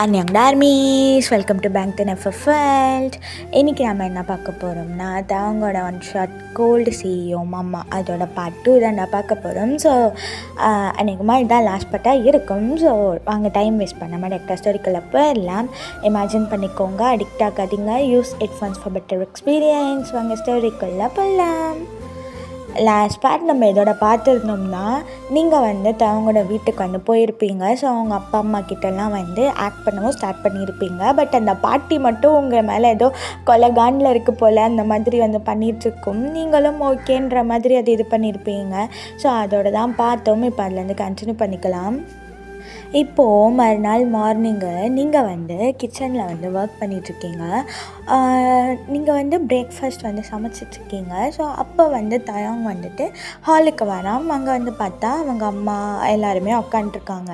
அன்னியம் டார்மீஸ், welcome to bank then FF world. இன்றைக்கி நம்ம என்ன பார்க்க போகிறோம்னா, அவங்களோட ஒன் ஷாட் கோல்டு சிஇஓ மாமா அதோட பார்ட் 2 தான் நான் பார்க்க போகிறோம். ஸோ அன்றைக்குமா இதுதான் லாஸ்ட் பார்ட்டாக இருக்கும். ஸோ வாங்க டைம் வேஸ்ட் பண்ணாமல் டேரக்டாக ஸ்டோரிக்குள்ளே போயிடலாம். இமேஜின் பண்ணிக்கோங்க, அடிக்ட் ஆகாதீங்க, use headphones for better experience. வாங்க ஸ்டோரிக்குள்ளே போகலாம். லாஸ்ட் பார்ட் நம்ம இதோட பார்த்துருந்தோம்னா, நீங்கள் அவங்களோட வீட்டுக்கு போயிருப்பீங்க. ஸோ அவங்க அப்பா அம்மா கிட்டலாம் ஆக்ட் பண்ணவும் ஸ்டார்ட் பண்ணியிருப்பீங்க. பட் அந்த பாட்டி மட்டும் உங்கள் மேலே ஏதோ கொலைகாண்டில் இருக்குது போல் அந்த மாதிரி பண்ணிகிட்ருக்கும். நீங்களும் ஓகேன்ற மாதிரி அது இது பண்ணியிருப்பீங்க. ஸோ அதோட தான் பார்த்தோம். இப்போ அதுலேருந்து கண்டினியூ பண்ணிக்கலாம். இப்போது மறுநாள் மார்னிங்கு நீங்கள் கிச்சனில் ஒர்க் பண்ணிகிட்ருக்கீங்க. நீங்கள் பிரேக்ஃபாஸ்ட் சமைச்சிட்ருக்கீங்க. ஸோ அப்போ தயங் ஹாலுக்கு வராம். அங்கே பார்த்தா அவங்க அம்மா எல்லாருமே உட்காண்ட்ருக்காங்க.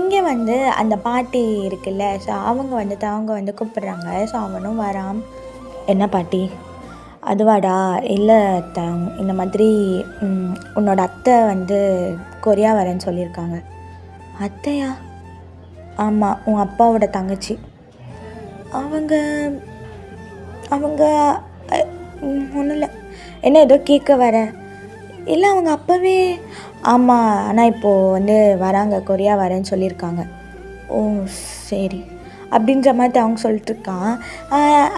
இங்கே அந்த பாட்டி இருக்குல்ல, ஸோ அவங்க தயங்க கூப்பிட்றாங்க. ஸோ அவனும் வரான். என்ன பாட்டி? அதுவாடா, இல்லை தயங், இந்த மாதிரி உன்னோட அத்தை கொரியா வரேன்னு சொல்லியிருக்காங்க. அத்தையா? ஆமாம், உன் அப்பாவோட தங்கச்சி. அவங்க ஒன்றும் இல்லை. என்ன ஏதோ கேட்க வர? இல்லை, அவங்க அப்போவே. ஆமாம், ஆனால் இப்போது வராங்க, கொரியா வரேன்னு சொல்லியிருக்காங்க. ஓ சரி அப்படின்ற மாதிரி அவங்க சொல்லிட்டுருக்கான்.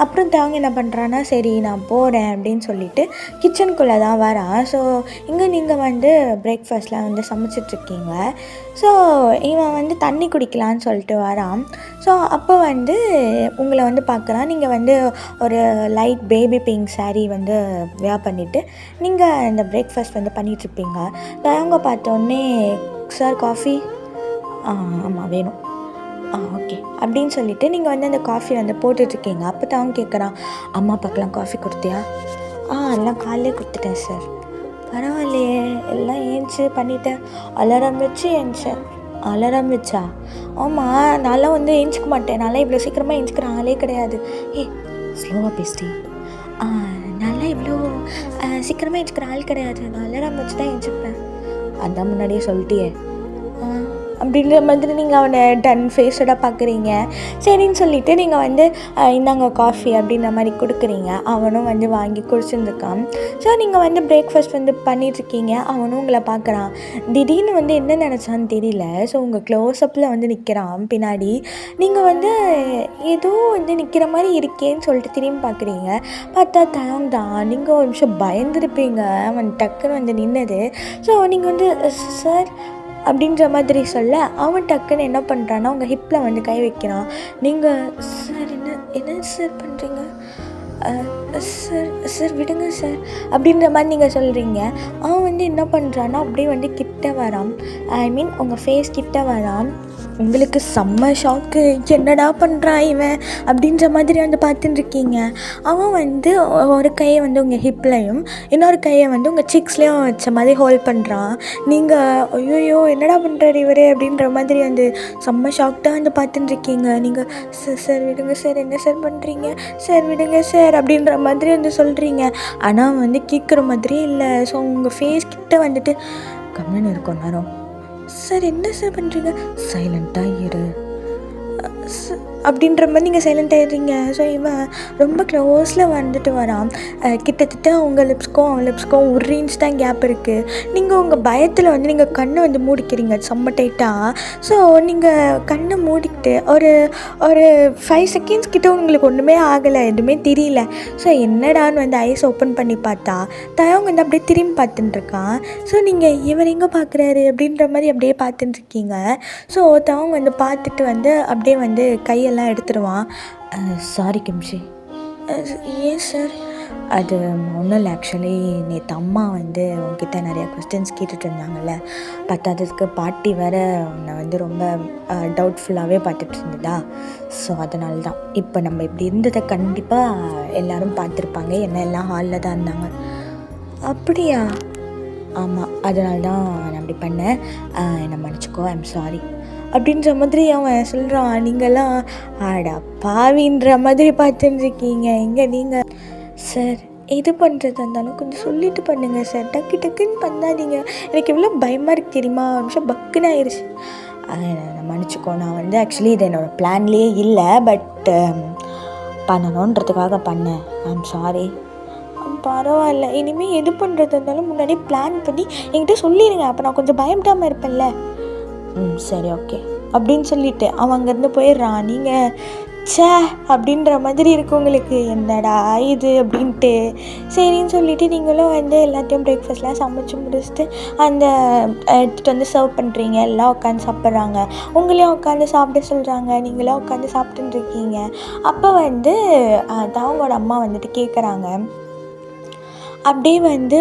அப்புறம் அவங்க என்ன பண்ணுறான்னா, சரி நான் போகிறேன் அப்படின்னு சொல்லிட்டு கிச்சனுக்குள்ளே தான் வரான். ஸோ இங்கே நீங்கள் பிரேக்ஃபாஸ்ட்லாம் சமைச்சிட்ருக்கீங்க. ஸோ இவன் தண்ணி குடிக்கலான்னு சொல்லிட்டு வரான். ஸோ அப்போ உங்களை பார்க்குறான். நீங்கள் ஒரு லைட் பேபி பிங்க் சாரீ வேர் பண்ணிவிட்டு நீங்கள் இந்த பிரேக்ஃபாஸ்ட் பண்ணிகிட்ருப்பீங்க. அவங்க பார்த்தோன்னே, சார் காஃபி? ஆமாம் வேணும். ஓகே அப்படின்னு சொல்லிவிட்டு நீங்கள் அந்த காஃபி போட்டுட்ருக்கீங்க. அப்போ அவங்க கேட்குறான், அம்மா அப்பாக்கெலாம் காஃபி கொடுத்தியா? எல்லாம் காலையிலே கொடுத்துட்டேன் சார். பரவாயில்லையே, எல்லாம் ஏஞ்சி பண்ணிட்டேன். அலாரம் வச்சு ஏஞ்சேன். அலாரம் வச்சா? ஆமாம், நான்லாம் ஏஞ்சிக்க மாட்டேன். நான்லாம் இவ்வளோ சீக்கிரமாக ஏஞ்சிக்கிற ஆளே கிடையாது. ஸ்லோவாக பேசிட்டே. நான்லாம் இவ்வளோ சீக்கிரமாக ஏஞ்சிக்கிற ஆள் கிடையாது. நான் அலாரம் வச்சு தான் ஏஞ்சிப்பேன். அதான் முன்னாடியே சொல்லிட்டியே அப்படின்ற மாதிரி நீங்கள் அவனை டன் ஃபேஸோட பார்க்குறீங்க. சரின்னு சொல்லிவிட்டு நீங்கள் இந்தாங்க காஃபி அப்படின்ற மாதிரி கொடுக்குறீங்க. அவனும் வாங்கி குடிச்சுருந்துருக்கான். ஸோ நீங்கள் பிரேக்ஃபாஸ்ட் பண்ணிகிட்ருக்கீங்க. அவனும் உங்களை பார்க்குறான். திடீர்னு என்ன நினச்சான்னு தெரியல. ஸோ உங்கள் க்ளோஸ்அப்பில் நிற்கிறான் பின்னாடி. நீங்கள் ஏதோ நிற்கிற மாதிரி இருக்கேன்னு சொல்லிட்டு திரும்பி பார்க்குறீங்க. பார்த்தா தயங் தான். நீங்கள் ஒரு நிமிஷம் பயந்துருப்பீங்க. அவன் டக்குன்னு நின்னது. ஸோ நீங்கள் சார் அப்படின்ற மாதிரி சொல்ல, அவன் டக்குன்னு என்ன பண்ணுறான்னா உங்கள் ஹிப்பில் கை வைக்கிறான். நீங்கள் சார் என்ன சார் பண்ணுறீங்க? சார் விடுங்க சார் அப்படின்ற மாதிரி நீங்கள் சொல்கிறீங்க. அவன் என்ன பண்ணுறான்னா அப்படியே கிட்ட வரான். ஐ மீன் உங்கள் ஃபேஸ் கிட்ட வரான். உங்களுக்கு செம்ம ஷாக்கு. என்னடா பண்ணுறான் இவன் அப்படின்ற மாதிரி பார்த்துட்டுருக்கீங்க. அவன் ஒரு கையை உங்கள் ஹிப்லையும் இன்னொரு கையை உங்கள் சிக்ஸ்லேயும் வச்ச மாதிரி ஹோல்ட் பண்ணுறான். நீங்கள் ஐயோ என்னடா பண்ணுறாரு இவர் அப்படின்ற மாதிரி செம்ம ஷாக்டாக பார்த்துட்டுருக்கீங்க. நீங்கள் சார் விடுங்க சார், என்ன சார் பண்ணுறீங்க சார், விடுங்க சார் அப்படின்ற மாதிரி சொல்கிறீங்க. ஆனால் கேட்குற மாதிரியே இல்லை. ஸோ உங்கள் ஃபேஸ் கிட்ட கம்முன்னு இருக்கும் நேரம். சார் என்ன சார் பண்ணுறீங்க? சைலண்ட்டாக இரு அப்படின்ற மாதிரி நீங்கள் சைலண்ட் ஆகிடுறீங்க. ஸோ இவன் ரொம்ப க்ளோஸில் வரான். கிட்டத்தட்ட உங்கள் லிப்ஸ்க்கும் அவன் லிப்ஸ்க்கும் ஒரு இன்ச் தான் கேப் இருக்குது. நீங்கள் உங்கள் பயத்தில் நீங்கள் கண்ணை மூடிக்கிறீங்க செம்ம டைட்டாக. ஸோ நீங்கள் கண்ணை மூடிக்கிட்டு ஒரு 5 செகண்ட்ஸ் கிட்ட உங்களுக்கு ஒன்றுமே ஆகலை, எதுவுமே தெரியல. ஸோ என்னடான்னு ஐஸ் ஓப்பன் பண்ணி பார்த்தா தயவங்க அப்படியே திரும்பி பார்த்துட்டுருக்கான். ஸோ நீங்கள் இவர் எங்கே பார்க்குறாரு அப்படின்ற மாதிரி அப்படியே பார்த்துட்டுருக்கீங்க. ஸோ தயவங்க பார்த்துட்டு அப்படியே கையெல்லாம் எடுத்துருவான். சாரி கிம்ஷி. ஏன் சார்? அது ஒன்றும் இல்லை. ஆக்சுவலி நேற்று அம்மா உங்ககிட்ட நிறையா கொஸ்டின்ஸ் கேட்டுட்டு இருந்தாங்கல்ல. பத்தாததுக்கு பாட்டி வேறு உன்னை ரொம்ப டவுட்ஃபுல்லாகவே பார்த்துட்டு இருந்ததா. ஸோ அதனால தான் இப்போ நம்ம இப்படி இருந்ததை கண்டிப்பாக எல்லோரும் பார்த்துருப்பாங்க. என்ன எல்லாம் ஹாலில் தான் இருந்தாங்க. அப்படியா? ஆமாம், அதனால தான் நான் அப்படி பண்ணேன். என்னை மன்னிச்சிக்கோ, ஐம் சாரி அப்படின்ற மாதிரி அவன் சொல்கிறான். நீங்கள்லாம் ஆடா பாவின்ற மாதிரி பார்த்துட்டுருக்கீங்க. எங்கே நீங்கள் சார் எது பண்ணுறதா இருந்தாலும் கொஞ்சம் சொல்லிட்டு பண்ணுங்கள் சார். டக்குன்னு பண்ணாதீங்க. எனக்கு எவ்வளோ பயமாக இருக்குது தெரியுமா? ஒரு நிமிஷம் பக்குன்னு ஆயிடுச்சு. மன்னிச்சிக்கோ, நான் வந்து ஆக்சுவலி இது என்னோடய பிளான்லேயே இல்லை, பட் பண்ணணுன்றதுக்காக பண்ணேன். I'm sorry. பரவாயில்ல, இனிமேல் எது பண்ணுறது இருந்தாலும் முன்னாடியே பிளான் பண்ணி என்கிட்ட சொல்லிடுங்க, அப்போ நான் கொஞ்சம் பயப்படாமல் இருப்பேன்ல. சரி ஓகே அப்படின்னு சொல்லிவிட்டு அவன் அங்கேருந்து போயிடுறான். நீங்கள் சே அப்படின்ற மாதிரி இருக்கு உங்களுக்கு, என்னடா இது அப்படின்ட்டு. சரின்னு சொல்லிவிட்டு நீங்களும் வந்து எல்லாத்தையும் பிரேக்ஃபாஸ்ட்லாம் சமைச்சு முடிச்சுட்டு அந்த எடுத்துகிட்டு வந்து சர்வ் பண்ணுறீங்க. எல்லாம் உட்காந்து சாப்பிட்றாங்க, உங்களையும் உட்காந்து சாப்பிட சொல்கிறாங்க, நீங்களாம் உட்காந்து சாப்பிட்டுருக்கீங்க. அப்போ வந்து அவங்களோட அம்மா வந்துட்டு கேட்குறாங்க. அப்படியே வந்து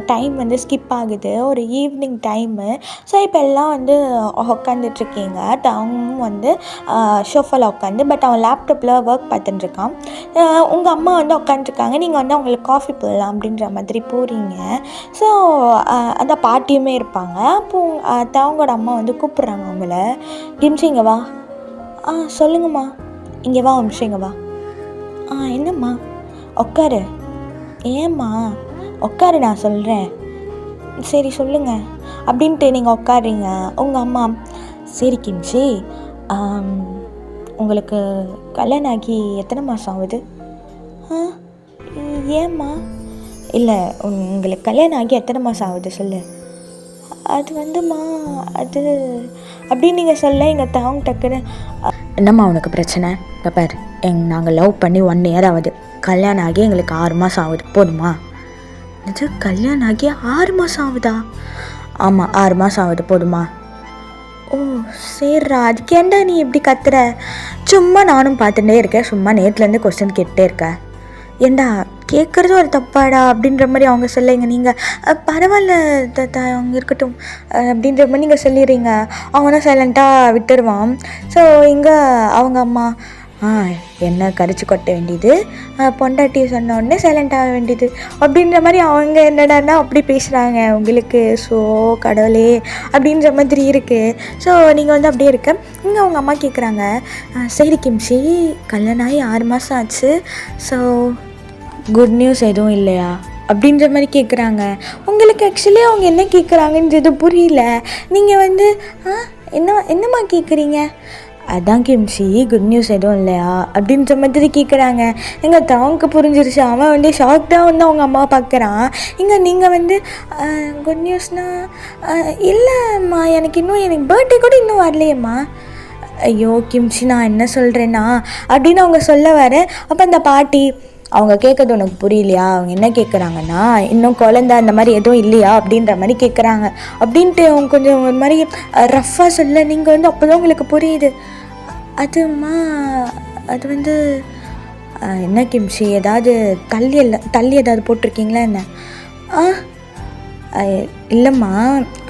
டைம் வந்து ஸ்கிப் ஆகுது, ஒரு ஈவினிங் டைமு. ஸோ இப்போ எல்லாம் வந்து உட்காந்துட்ருக்கீங்க. அவங்களும் வந்து ஷோஃபாவில் உட்காந்து, பட் அவன் லேப்டாப்பில் ஒர்க் பார்த்துட்டுருக்கான். உங்கள் அம்மா வந்து உட்காந்துருக்காங்க, நீங்கள் வந்து அவங்களுக்கு காஃபி போடலாம் அப்படின்ற மாதிரி போகிறீங்க. ஸோ அந்த பாட்டியுமே இருப்பாங்க. அப்போது அவங்களோட அம்மா வந்து கூப்பிட்றாங்க அவங்கள. நிமிஷம் இங்கே வா. சொல்லுங்கம்மா. இங்கே வா, ஒரு நிமிஷம் இங்கே வா. என்னம்மா? உட்காரு. ஏம்மா? உட்காரு, நான் சொல்கிறேன். சரி சொல்லுங்கள் அப்படின்ட்டு நீங்கள் உட்காருங்க. உங்கள் அம்மா, சரி கிம்சி, உங்களுக்கு கல்யாணம் ஆகி எத்தனை மாதம் ஆகுது? ஏம்மா? இல்லை, உங்களுக்கு கல்யாணம் ஆகி எத்தனை மாதம் ஆகுது சொல்லு. அது வந்துமா அது அப்படின்னு நீங்கள் சொல்ல எங்கள் அவங்க டக்குன்னு, என்னம்மா உனக்கு பிரச்சனை? பாப்பார், நாங்கள் லவ் பண்ணி 1 இயர் ஆகுது, கல்யாணம் ஆகி எங்களுக்கு 6 மாதம் ஆகுது, போதுமா? கல்யாணம் ஆகி 6 மாதம் ஆகுதா? ஆமாம், 6 மாதம் ஆகுது, போதுமா? ஓ சரிடா, அதுக்கேண்டா நீ எப்படி கத்துற? சும்மா நானும் பார்த்துட்டே இருக்கேன், சும்மா நேற்றுலேருந்து கொஸ்டின் கேட்டே இருக்கேன். ஏண்டா கேட்குறது ஒரு தப்பாடா அப்படின்ற மாதிரி அவங்க சொல்லுங்க. நீங்கள் பரவாயில்ல அவங்க இருக்கட்டும் அப்படின்ற மாதிரி நீங்கள் சொல்லிடுறீங்க. அவனா சைலண்ட்டாக விட்டுருவான். ஸோ இங்கே அவங்க அம்மா, என்ன கரிச்சு கொட்ட வேண்டியது, பொண்டாட்டியை சொன்ன உடனே சைலண்ட் ஆக வேண்டியது அப்படின்ற மாதிரி அவங்க என்னடான்னா அப்படி பேசுகிறாங்க உங்களுக்கு. ஸோ கடவுளே அப்படின்ற மாதிரி இருக்குது. ஸோ நீங்கள் வந்து அப்படியே இருக்க. இங்கே அவங்க அம்மா கேட்குறாங்க, சரி கிம்சி, கல்யாணம் ஆகி 6 மாதம் ஆச்சு, ஸோ குட் நியூஸ் எதுவும் இல்லையா அப்படின்ற மாதிரி கேட்குறாங்க. உங்களுக்கு ஆக்சுவலி அவங்க என்ன கேட்குறாங்கன்றது புரியல. நீங்கள் வந்து என்னம்மா கேட்குறீங்க? அதான் கிம்சி, குட் நியூஸ் எதுவும் இல்லையா அப்படின்ற மாதிரி கேட்குறாங்க. எங்கள் தவங்க புரிஞ்சிருச்சு. அவன் வந்து ஷாக்டாக வந்து அவங்க அம்மா பார்க்குறான். இங்கே நீங்கள் வந்து குட் நியூஸ்னால் இல்லைம்மா, எனக்கு பர்த்டே கூட இன்னும் வரலையேம்மா. ஐயோ கிம்சி, நான் என்ன சொல்கிறேன்னா அப்படின்னு அவங்க சொல்ல வர, அப்போ அந்த பாட்டி, அவங்க கேட்குறது உனக்கு புரியலையா? அவங்க என்ன கேட்குறாங்கன்னா, இன்னும் குழந்த அந்த மாதிரி எதுவும் இல்லையா அப்படின்ற மாதிரி கேட்குறாங்க அப்படின்ட்டு அவங்க கொஞ்சம் ஒரு மாதிரி ரஃப்பாக சொல்ல, நீங்கள் வந்து அப்போ தான் உங்களுக்கு புரியுது. அதுமா அது வந்து என்ன கிம்சி, ஏதாவது தள்ளி ஏதாவது போட்டிருக்கீங்களா என்ன? இல்லைம்மா,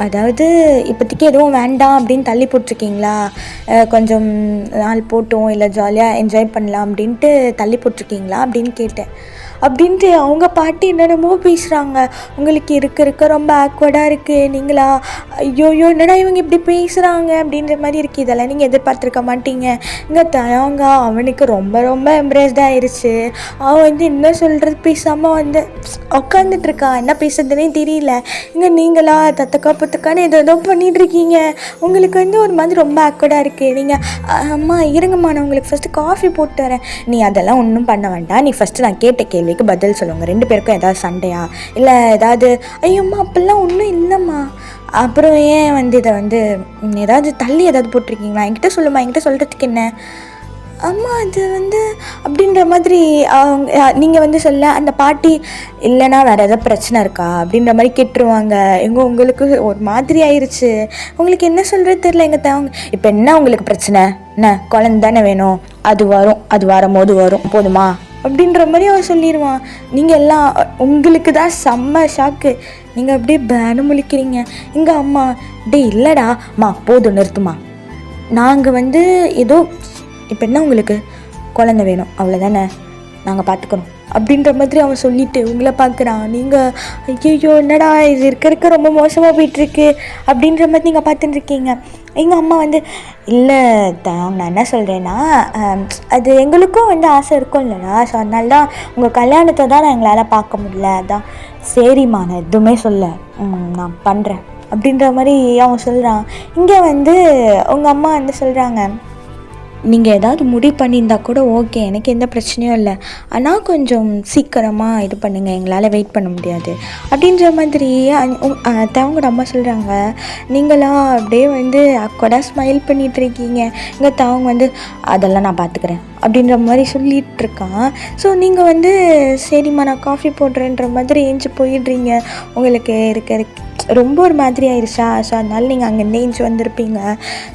அதாவது இப்போதைக்கு எதுவும் வேண்டாம் அப்படின்னு தள்ளி போட்டிருக்கீங்களா? கொஞ்சம் நாள் போட்டோம், இல்லை ஜாலியாக என்ஜாய் பண்ணலாம் அப்படின்ட்டு தள்ளி போட்டிருக்கீங்களா அப்படின்னு கேட்டேன். அப்படின்ட்டு அவங்க பாட்டி என்னென்னமோ பேசுகிறாங்க. உங்களுக்கு இருக்க ரொம்ப ஆக்வர்டாக இருக்குது, நீங்களா ஐயோ என்னடா இவங்க இப்படி பேசுகிறாங்க அப்படின்ற மாதிரி இருக்குது. இதெல்லாம் நீங்கள் எதிர்பார்த்துருக்க மாட்டீங்க. இங்கே தயங்க அவனுக்கு ரொம்ப ரொம்ப எம்ப்ரேஸ்டாக ஆயிடுச்சு. அவன் வந்து என்ன சொல்கிறது பேசாமல் வந்து உட்காந்துட்ருக்கான், என்ன பேசுறதுனே தெரியல. இங்கே நீங்களா தத்தக்கா புத்தக்கான்னு ஏதோ பண்ணிகிட்ருக்கீங்க. உங்களுக்கு வந்து ஒரு மாதிரி ரொம்ப ஆக்வர்டாக இருக்குது. நீங்கள் அம்மா இருங்கம்மா, நான் உங்களுக்கு ஃபஸ்ட்டு காஃபி போட்டு வரேன். நீ அதெல்லாம் ஒன்றும் பண்ண வேண்டாம், நீ ஃபஸ்ட்டு நான் கேட்ட கேள்விக்கு பதில் சொல்லுங்க. 2 பேருக்கும் ஏதாவது சண்டையா இல்லை ஏதாவது? ஐயோம்மா அப்படிலாம் ஒன்றும் இல்லைம்மா. அப்புறம் ஏன் வந்து இதை வந்து ஏதாவது தள்ளி ஏதாவது போட்டிருக்கீங்களா? என்கிட்ட சொல்லுமா, என்கிட்ட சொல்கிறதுக்கு என்ன? அம்மா அது வந்து அப்படின்ற மாதிரி அவங்க நீங்கள் வந்து சொல்ல, அந்த பாட்டி இல்லைன்னா வேறு எதாவது பிரச்சனை இருக்கா அப்படின்ற மாதிரி கேட்டுருவாங்க. உங்களுக்கு ஒரு மாதிரி ஆயிடுச்சு. உங்களுக்கு என்ன சொல்கிறது தெரியல. எங்கள் அவங்க இப்போ என்ன உங்களுக்கு பிரச்சனை? என்ன குழந்தை தானே வேணும், அது வரும், அது வரும்போது வரும், போதுமா அப்படின்ற மாதிரி அவன் சொல்லிடுவான். நீங்கள் எல்லாம் உங்களுக்கு தான் செம்ம ஷாக்கு. நீங்கள் அப்படியே பேனு முழிக்கிறீங்க. இங்கே அம்மா, இல்லைடா அம்மா, போதும் நிறுத்துமா, நாங்கள் வந்து ஏதோ இப்போ என்ன உங்களுக்கு குழந்தை வேணும் அவ்வளோதானே, நாங்கள் பார்த்துக்கணும் அப்படின்ற மாதிரி அவன் சொல்லிவிட்டு உங்களை பார்க்குறான். நீங்கள் ஐயோ என்னடா இது இருக்க ரொம்ப மோசமாக போயிட்டுருக்கு அப்படின்ற மாதிரி நீங்கள் பார்த்துட்டுருக்கீங்க. எங்கள் அம்மா வந்து இல்லை நான் என்ன சொல்கிறேன்னா, அது எங்களுக்கும் வந்து ஆசை இருக்கும் இல்லைடா, ஸோ அதனால தான் உங்கள் கல்யாணத்தை தான் நான் எங்களால் பார்க்க முடியல. அதான் சரிம்மா, நான் எதுவுமே சொல்ல, நான் பண்ணுறேன் அப்படின்ற மாதிரி அவன் சொல்கிறான். இங்கே வந்து உங்கள் அம்மா வந்து சொல்கிறாங்க, நீங்கள் ஏதாவது முடிவு பண்ணியிருந்தா கூட ஓகே, எனக்கு எந்த பிரச்சனையும் இல்லை, ஆனால் கொஞ்சம் சீக்கிரமாக இது பண்ணுங்கள், எங்களால் வெயிட் பண்ண முடியாது அப்படின்ற மாதிரி தவங்களோட அம்மா சொல்கிறாங்க. நீங்களாம் அப்படியே வந்து கூட ஸ்மைல் பண்ணிகிட்ருக்கீங்க. இங்கே தவங்க வந்து அதெல்லாம் நான் பார்த்துக்கிறேன் அப்படின்ற மாதிரி சொல்லிகிட்ருக்கான். ஸோ நீங்கள் வந்து சரிம்மா நான் காஃபி போடுறேன்ற மாதிரி ஏஞ்சி போயிடுறீங்க. உங்களுக்கு இருக்க ரொம்ப ஒரு மாதிரி ஆயிடுச்சா, ஸோ அதனால நீங்கள் அங்கேருந்து ஏஞ்சி வந்திருப்பீங்க.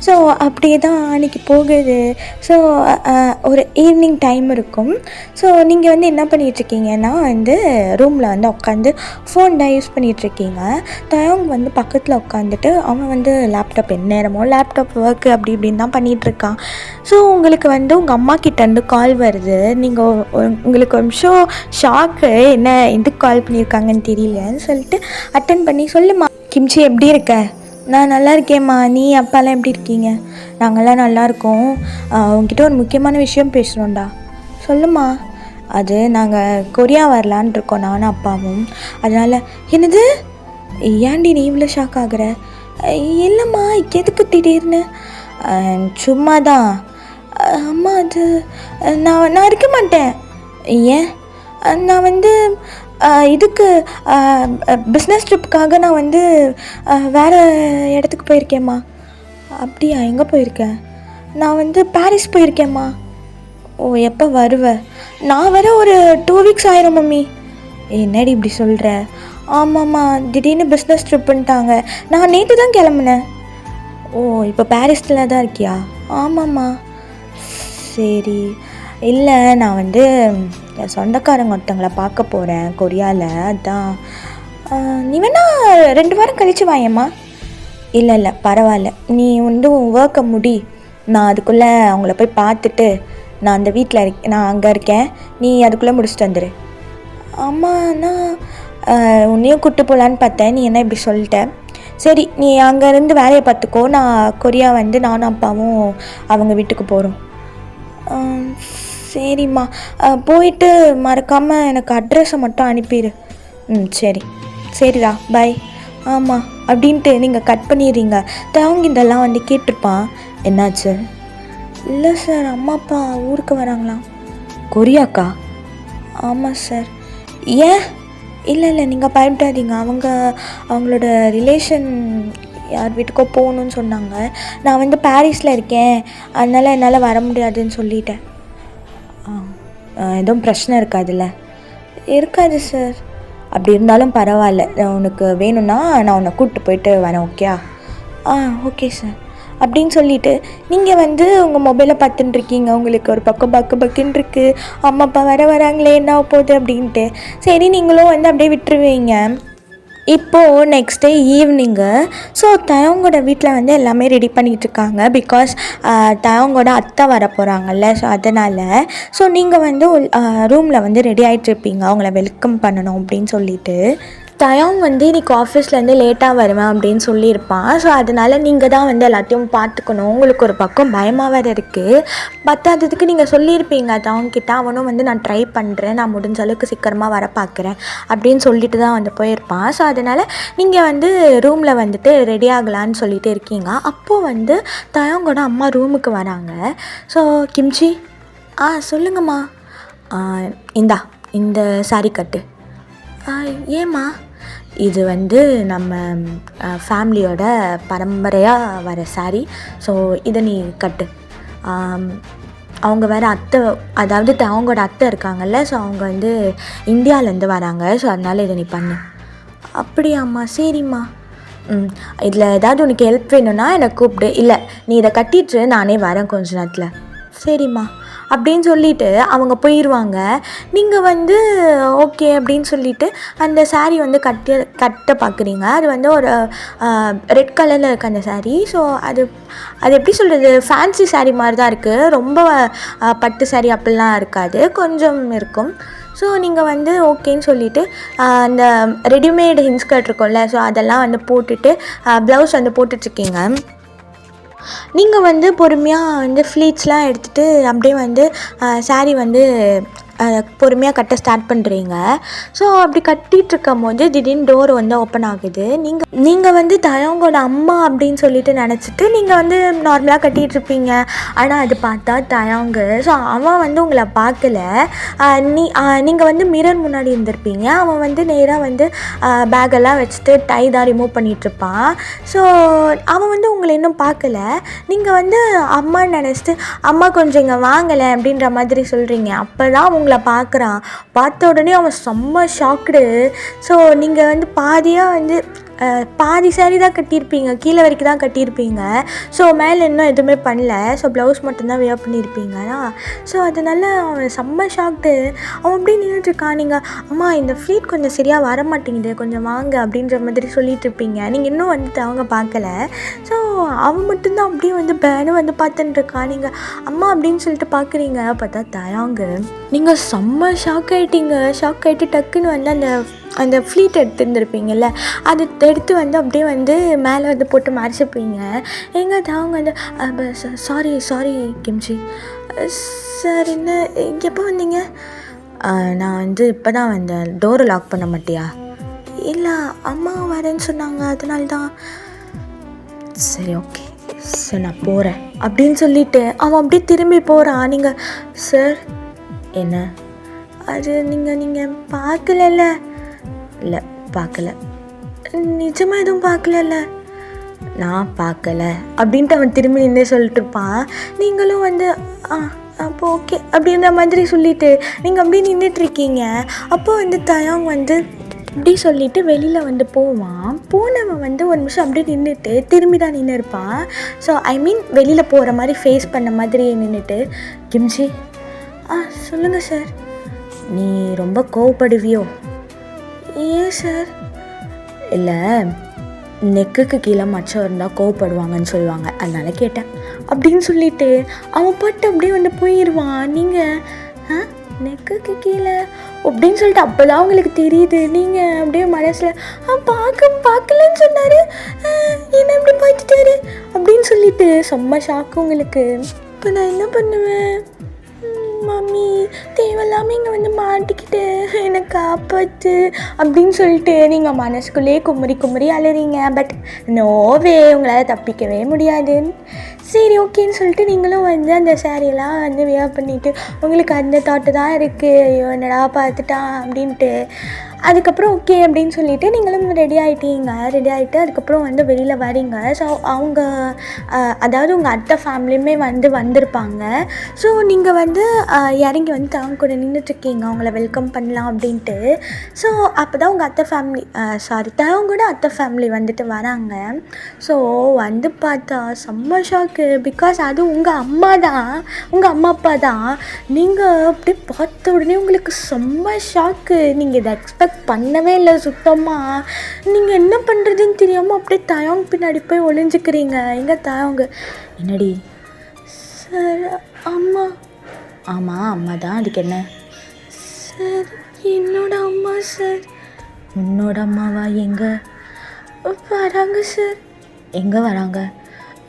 ஸோ அப்படியே தான் அன்றைக்கி போகுது. ஸோ ஒரு ஈவினிங் டைம் இருக்கும். ஸோ நீங்கள் வந்து என்ன பண்ணிகிட்ருக்கீங்கன்னா வந்து ரூமில் வந்து உட்காந்து ஃபோன் தான் யூஸ் பண்ணிகிட்ருக்கீங்க. தயவுங்க வந்து பக்கத்தில் உட்காந்துட்டு அவன் வந்து லேப்டாப் எந்நேரமோ லேப்டாப் ஒர்க்கு அப்படி இப்படின்னு தான் பண்ணிகிட்ருக்கான். ஸோ உங்களுக்கு வந்து உங்கள் அம்மா கிட்டேருந்து கால் வருது. நீங்கள் உங்களுக்கு ஒரு நிமிஷம் ஷாக்கு, என்ன எதுக்கு கால் பண்ணியிருக்காங்கன்னு தெரியலன்னு சொல்லிட்டு அட்டன் பண்ணி, சொல்லுமா கிம்ச்சி எப்படி இருக்க? நான் நல்லா இருக்கேம்மா, நீ அப்பாலாம் எப்படி இருக்கீங்க? நாங்கள்லாம் நல்லாயிருக்கோம். உங்ககிட்ட ஒரு முக்கியமான விஷயம் பேசுகிறோம்டா. சொல்லுமா. அது நாங்கள் கொரியா வரலான் இருக்கோம், நானும் அப்பாவும். அதனால் என்னது, ஏன்டி நீ இவ்வளோ ஷாக் ஆகுற? இல்லைம்மா, எதுக்கு திடீர்னு? சும்மா தான். அம்மா அது நான் இருக்க மாட்டேன். ஏன்? நான் வந்து இதுக்கு பிஸ்னஸ் ட்ரிப்புக்காக நான் வந்து வேறு இடத்துக்கு போயிருக்கேம்மா. அப்படியா? எங்கே போயிருக்கேன்? நான் வந்து பாரிஸ் போயிருக்கேம்மா. ஓ, எப்போ வருவ? நான் வர ஒரு 2 வீக்ஸ் ஆயிரும் மம்மி. என்னடி இப்படி சொல்கிற? ஆமாம்மா, திடீர்னு பிஸ்னஸ் ட்ரிப்புன்ட்டாங்க. நான் நேற்று தான் கிளம்புனேன். ஓ, இப்போ பாரிஸில் தான் இருக்கியா? ஆமாம்மா. சரி. இல்லை, நான் வந்து என் சொந்தக்காரங்க ஒருத்தங்களை பார்க்க போகிறேன் கொரியாவில், அதான். நீ வேணா 2 வாரம் கழித்து வாயம்மா. இல்லை பரவாயில்ல, நீ வந்து உன் ஒர்க்கை முடி, நான் அதுக்குள்ளே அவங்கள போய் பார்த்துட்டு நான் அந்த வீட்டில் நான் அங்கே இருக்கேன், நீ அதுக்குள்ளே முடிச்சுட்டு வந்துடு. அம்மாண்ணா உன்னையும் கூப்பிட்டு போகலான்னு பார்த்தேன், நீ என்ன இப்படி சொல்லிட்ட? சரி, நீ அங்கேருந்து வேலையை பார்த்துக்கோ, நான் கொரியா வந்து நானும் அப்பாவும் அவங்க வீட்டுக்கு போகிறோம். சரிம்மா, போயிட்டு மறக்காமல் எனக்கு அட்ரஸை மட்டும் அனுப்பிடு. சரிடா, பாய். ஆமாம் அப்படின்ட்டு நீங்கள் கட் பண்ணிடுறீங்க. தவங்க இதெல்லாம் வந்து கேட்டிருப்பான். என்னாச்சு? இல்லை சார், அம்மா அப்பா ஊருக்கு வராங்களாம். கொரியாக்கா? ஆமாம் சார். ஏன்? இல்லை நீங்கள் பயப்படாதீங்க, அவங்களோட ரிலேஷன் யார் வீட்டுக்கோ போகணுன்னு சொன்னாங்க. நான் வந்து பாரிஸில் இருக்கேன், அதனால் என்னால் வர முடியாதுன்னு சொல்லிட்டேன். எதுவும் பிரச்சனை இருக்காதுல்ல? இருக்காது சார். அப்படி இருந்தாலும் பரவாயில்ல, உனக்கு வேணும்னா நான் உன்னை கூப்பிட்டு போயிட்டு வரேன், ஓகே? ஓகே சார் அப்படின்னு சொல்லிவிட்டு நீங்கள் வந்து உங்கள் மொபைலை பார்த்துட்டுருக்கீங்க. உங்களுக்கு ஒரு பக்கம் பக்குன்னு இருக்குது, அம்மா அப்பா வராங்களே என்ன போகுது அப்படின்ட்டு. சரி, நீங்களும் வந்து அப்படியே விட்டுருவீங்க. இப்போது நெக்ஸ்ட் டே ஈவினிங்கு. ஸோ தயவங்களோட வீட்டில் வந்து எல்லாமே ரெடி பண்ணிகிட்ருக்காங்க. பிகாஸ் தயவங்களோட அத்தை வர போகிறாங்கல்ல, ஸோ அதனால். ஸோ நீங்கள் வந்து ரூமில் வந்து ரெடி ஆகிட்ருப்பீங்க, அவங்கள வெல்கம் பண்ணணும் அப்படின்னு சொல்லிட்டு. தயம் வந்து இன்றைக்கி ஆஃபீஸ்லேருந்து லேட்டாக வருவேன் அப்படின்னு சொல்லியிருப்பான். ஸோ அதனால் நீங்கள் தான் வந்து எல்லாத்தையும் பார்த்துக்கணும். உங்களுக்கு ஒரு பக்கம் பயமாக வேறு இருக்குது. பத்தாததுக்கு நீங்கள் சொல்லியிருப்பீங்க தவங்கிட்ட, அவனும் வந்து நான் ட்ரை பண்ணுறேன், நான் முடிஞ்ச அளவுக்கு சீக்கிரமாக வர பார்க்குறேன் அப்படின்னு சொல்லிட்டு தான் வந்து போயிருப்பான். ஸோ அதனால் நீங்கள் வந்து ரூமில் வந்துட்டு ரெடி ஆகலான்னு சொல்லிட்டு இருக்கீங்க. அப்போது வந்து தயங்கோட அம்மா ரூமுக்கு வராங்க. ஸோ கிம்ச்சி, சொல்லுங்கம்மா. இந்த சாரி கட்டு. ஏம்மா? இது வந்து நம்ம ஃபேமிலியோட பரம்பரையாக வர சாரி, ஸோ இதை நீ கட்டு. அவங்க வேறு அத்தை, அதாவது அவங்களோட அத்தை இருக்காங்கல்ல, ஸோ அவங்க வந்து இந்தியாவிலேருந்து வராங்க, ஸோ அதனால் இதை நீ பண்ணு. அப்படியாம்மா? சரிம்மா. இதில் ஏதாவது உனக்கு ஹெல்ப் வேணும்னா என்னை கூப்பிடு. இல்லை, நீ இதை கட்டிட்டு நானே வரேன் கொஞ்ச நேரத்தில். சரிம்மா அப்படின்னு சொல்லிவிட்டு அவங்க போயிடுவாங்க. நீங்கள் வந்து ஓகே அப்படின்னு சொல்லிவிட்டு அந்த சாரீ வந்து கட்ட பார்க்குறீங்க. அது வந்து ஒரு ரெட் கலரில் இருக்குது அந்த சாரீ. ஸோ அது எப்படி சொல்கிறது, ஃபேன்சி சாரீ மாதிரி தான் இருக்குது. ரொம்ப பட்டு சாரீ அப்படிலாம் இருக்காது, கொஞ்சம் இருக்கும். ஸோ நீங்கள் வந்து ஓகேன்னு சொல்லிவிட்டு அந்த ரெடிமேடு ஹின்ஸ்கர்ட் இருக்கும்ல, ஸோ அதெல்லாம் வந்து போட்டுட்டு ப்ளவுஸ் வந்து போட்டுட்ருக்கீங்க. நீங்கள் வந்து பொறுமையாக வந்து ஃப்ளீட்ஸ்லாம் எடுத்துகிட்டு அப்படியே வந்து சாரீ வந்து பொறுமையாக கட்ட ஸ்டார்ட் பண்ணுறீங்க. ஸோ அப்படி கட்டிகிட்டு இருக்கும் போது திடீர்னு டோர் வந்து ஓப்பன் ஆகுது. நீங்கள் வந்து தயங்கோட அம்மா அப்படின்னு சொல்லிட்டு நினச்சிட்டு நீங்கள் வந்து நார்மலாக கட்டிகிட்ருப்பீங்க. ஆனால் அது பார்த்தா தயங்கு. ஸோ அவன் வந்து உங்களை பார்க்கல. நீங்கள் வந்து மிரர் முன்னாடி இருந்திருப்பீங்க. அவன் வந்து நேராக வந்து பேக்கெல்லாம் வச்சுட்டு டை தான் ரிமூவ் பண்ணிகிட்ருப்பான். ஸோ அவன் வந்து உங்களை இன்னும் பார்க்கல. நீங்கள் வந்து அம்மான்னு நினச்சிட்டு அம்மா கொஞ்சம் இங்கே வாங்கலை அப்படின்ற மாதிரி சொல்கிறீங்க. அப்போ தான் உங்களை பார்க்குறான். பார்த்த உடனே அவன் செம்ம ஷாக்டு. ஸோ நீங்கள் வந்து பாதியாக வந்து பாதி சாரி தான் கட்டியிருப்பீங்க, கீழே வரைக்கும் தான் கட்டியிருப்பீங்க. ஸோ மேலே இன்னும் எதுவுமே பண்ணல. ஸோ ப்ளவுஸ் மட்டும்தான் வியர் பண்ணியிருப்பீங்களா. ஸோ அதனால அவன் செம்ம ஷாக்டு. அவன் அப்படியே நின்றுட்டுருக்கான். நீங்கள் அம்மா இந்த ஃப்ளீட் கொஞ்சம் சரியாக வர மாட்டேங்குது, கொஞ்சம் வாங்க அப்படின்ற மாதிரி சொல்லிட்டு இருப்பீங்க. நீங்கள் இன்னும் வந்து அவங்க பார்க்கல. ஸோ அவன் மட்டும்தான் அப்படியே வந்து பேனு வந்து பார்த்துட்டுருக்கான். நீங்கள் அம்மா அப்படின்னு சொல்லிட்டு பார்க்குறீங்க. பார்த்தா தயாங்க. நீங்கள் செம்ம ஷாக் ஆகிட்டீங்க. ஷாக் ஆகிட்டு டக்குன்னு வந்து அந்த ஃப்ளீட் எடுத்துருந்துருப்பீங்கள்ல, அது எடுத்து வந்து அப்படியே வந்து மேலே வந்து போட்டு மறைச்சிப்பீங்க. எங்கே அவங்க வந்து சாரி கிம்ச்சி சார், என்ன எப்போ வந்தீங்க? நான் வந்து இப்போ தான் வந்தேன். டோரை லாக் பண்ண மாட்டியா? இல்லை அம்மா வரேன்னு சொன்னாங்க, அதனால தான். சரி ஓகே சார், நான் போகிறேன் அப்படின்னு சொல்லிவிட்டு அவன் அப்படியே திரும்பி போகிறான். நீங்கள் சார் என்ன அது நீங்கள் பார்க்கலல்ல? இல்லை பார்க்கல. நிஜமாக எதுவும் பார்க்கலல்ல? நான் பார்க்கல அப்படின்ட்டு அவன் திரும்பி நின்று சொல்லிட்டு இருப்பான். நீங்களும் வந்து அப்போ ஓகே அப்படின்ற மாதிரி சொல்லிவிட்டு நீங்கள் அப்படியே நின்றுட்டுருக்கீங்க. அப்போ வந்து தயாங் வந்து அப்படி சொல்லிவிட்டு வெளியில் வந்து போவான். போனவன் வந்து ஒரு நிமிஷம் அப்படியே நின்றுட்டு திரும்பி தான் நின்று இருப்பான். ஸோ ஐ மீன் வெளியில் போகிற மாதிரி ஃபேஸ் பண்ண மாதிரி நின்றுட்டு, கிம்ஜி சொல்லுங்கள் சார். நீ ரொம்ப கோவப்படுவியோ? ஏன் சார்? இல்லை, நெக்குக்கு கீழே மச்சம் இருந்தால் கோவப்படுவாங்கன்னு சொல்லுவாங்க, அதனால கேட்டேன் அப்படின்னு சொல்லிட்டு அவன் பாட்டு அப்படியே வந்து போயிடுவான். நீங்கள் நெக்குக்கு கீழே அப்படின்னு சொல்லிட்டு அப்போ தான் அவங்களுக்கு தெரியுது. நீங்கள் அப்படியே மனசில் பார்க்கலன்னு சொன்னார், என்ன இப்படி பார்த்துட்டாரு அப்படின்னு சொல்லிட்டு செம்ம ஷாக்கு உங்களுக்கு. இப்போ நான் என்ன பண்ணுவேன்? மம்மி தேவையில்லாமல் இங்கே வந்து மாட்டிக்கிட்டு என்னை காப்பாற்று அப்படின்னு சொல்லிட்டு நீங்கள் மனசுக்குள்ளேயே குமரி அழுறீங்க. பட் நோவே, உங்களால் தப்பிக்கவே முடியாது. சரி ஓகேன்னு சொல்லிட்டு நீங்களும் வந்து அந்த சாரியெல்லாம் வந்து வியர் பண்ணிவிட்டு உங்களுக்கு அந்த தாட்டு தான் இருக்குது, ஐயோ என்னடா பார்த்துட்டான் அப்படின்ட்டு. அதுக்கப்புறம் ஓகே அப்படின்னு சொல்லிவிட்டு நீங்களும் ரெடி ஆகிட்டு அதுக்கப்புறம் வந்து வெளியில் வரீங்க. ஸோ அவங்க அதாவது உங்கள் அத்தை ஃபேமிலியுமே வந்திருப்பாங்க. ஸோ நீங்கள் வந்து இறங்கி வந்து அவங்க கூட நின்றுட்டுருக்கீங்க, அவங்கள வெல்கம் பண்ணலாம் அப்படின்ட்டு. ஸோ அப்போ தான் உங்கள் அத்தை ஃபேமிலி கூட அத்தை ஃபேமிலி வந்துட்டு வராங்க. ஸோ வந்து பார்த்தா செம்ம ஷாக்கு. பிகாஸ் அது உங்கள் அம்மா அப்பா தான். நீங்கள் அப்படியே பார்த்த உடனே உங்களுக்கு செம்ம ஷாக்கு. நீங்கள் இதை எக்ஸ்பெக்ட் பண்ணவே இல்லை சுத்தமாக. நீங்கள் என்ன பண்ணுறதுன்னு தெரியாமல் அப்படியே தயாங் பின்னாடி போய் ஒளிஞ்சிக்கிறீங்க. எங்கே தயாங்க? என்னடி? சார் அம்மா. ஆமாம் அம்மா தான், அதுக்கு என்ன? சார் என்னோட அம்மா சார். உன்னோட அம்மாவா? எங்கே வராங்க சார்? எங்கே வராங்க?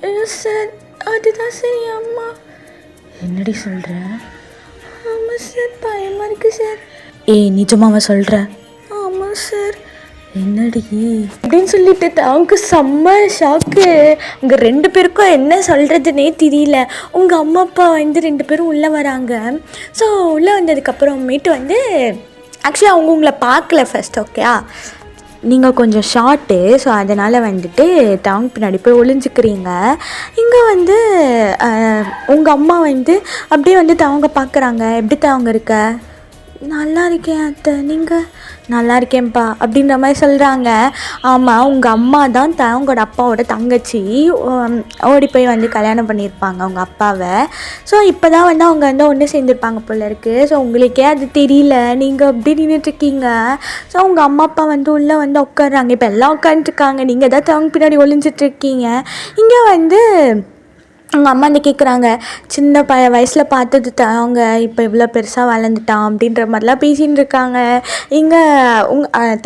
ஐயோ சார், அதுதான் சார் என் அம்மா. என்னடி சொல்கிற? ஆமாம் சார், பயமாக இருக்குது சார். நிஜமாவா சொல்கிற? ஆமாம் சார். என்னடி அப்படின்னு சொல்லிட்டு அவங்க செம்ம ஷாக்கு. உங்கள் 2 பேருக்கும் என்ன சொல்கிறதுனே தெரியல. உங்கள் அம்மா அப்பா வந்து 2 பேரும் உள்ளே வராங்க. ஸோ உள்ளே வந்ததுக்கப்புறமேட்டு வந்து ஆக்சுவலி அவங்க உங்களை பார்க்கல ஃபர்ஸ்ட், ஓகே. நீங்கள் கொஞ்சம் ஷார்ட்டு, ஸோ அதனால் வந்துட்டு தாங்க பின்னாடி போய் ஒளிஞ்சிக்கிறீங்க. இங்கே வந்து உங்கள் அம்மா வந்து அப்படியே வந்து அவங்க பார்க்குறாங்க. எப்படி அவங்க இருக்க? நல்லா இருக்கேன் அத்தை, நீங்கள்? நல்லா இருக்கேன்ப்பா அப்படின்ற மாதிரி சொல்கிறாங்க. ஆமாம், உங்கள் அம்மா தான் அவங்களோட அப்பாவோட தங்கச்சி. ஓடி போய் வந்து கல்யாணம் பண்ணியிருப்பாங்க அவங்க அப்பாவை. ஸோ இப்போ தான் வந்து அவங்க வந்து ஒன்று சேர்ந்துருப்பாங்க போல இருக்குது. ஸோ உங்களுக்கே அது தெரியல, நீங்கள் அப்படி நின்றுட்டுருக்கீங்க. ஸோ உங்கள் அம்மா அப்பா வந்து உள்ளே வந்து உட்காடுறாங்க. இப்போ எல்லாம் உட்காந்துருக்காங்க, நீங்கள் தான் அவங்க பின்னாடி ஒளிஞ்சிட்ருக்கீங்க. இங்கே வந்து அவங்க அம்மா வந்து கேட்குறாங்க, சின்ன வயசில் பார்த்தது அவங்க இப்போ இவ்வளோ பெருசாக வளர்ந்துட்டான் அப்படின்ற மாதிரிலாம் பேசின்னு இருக்காங்க. இங்கே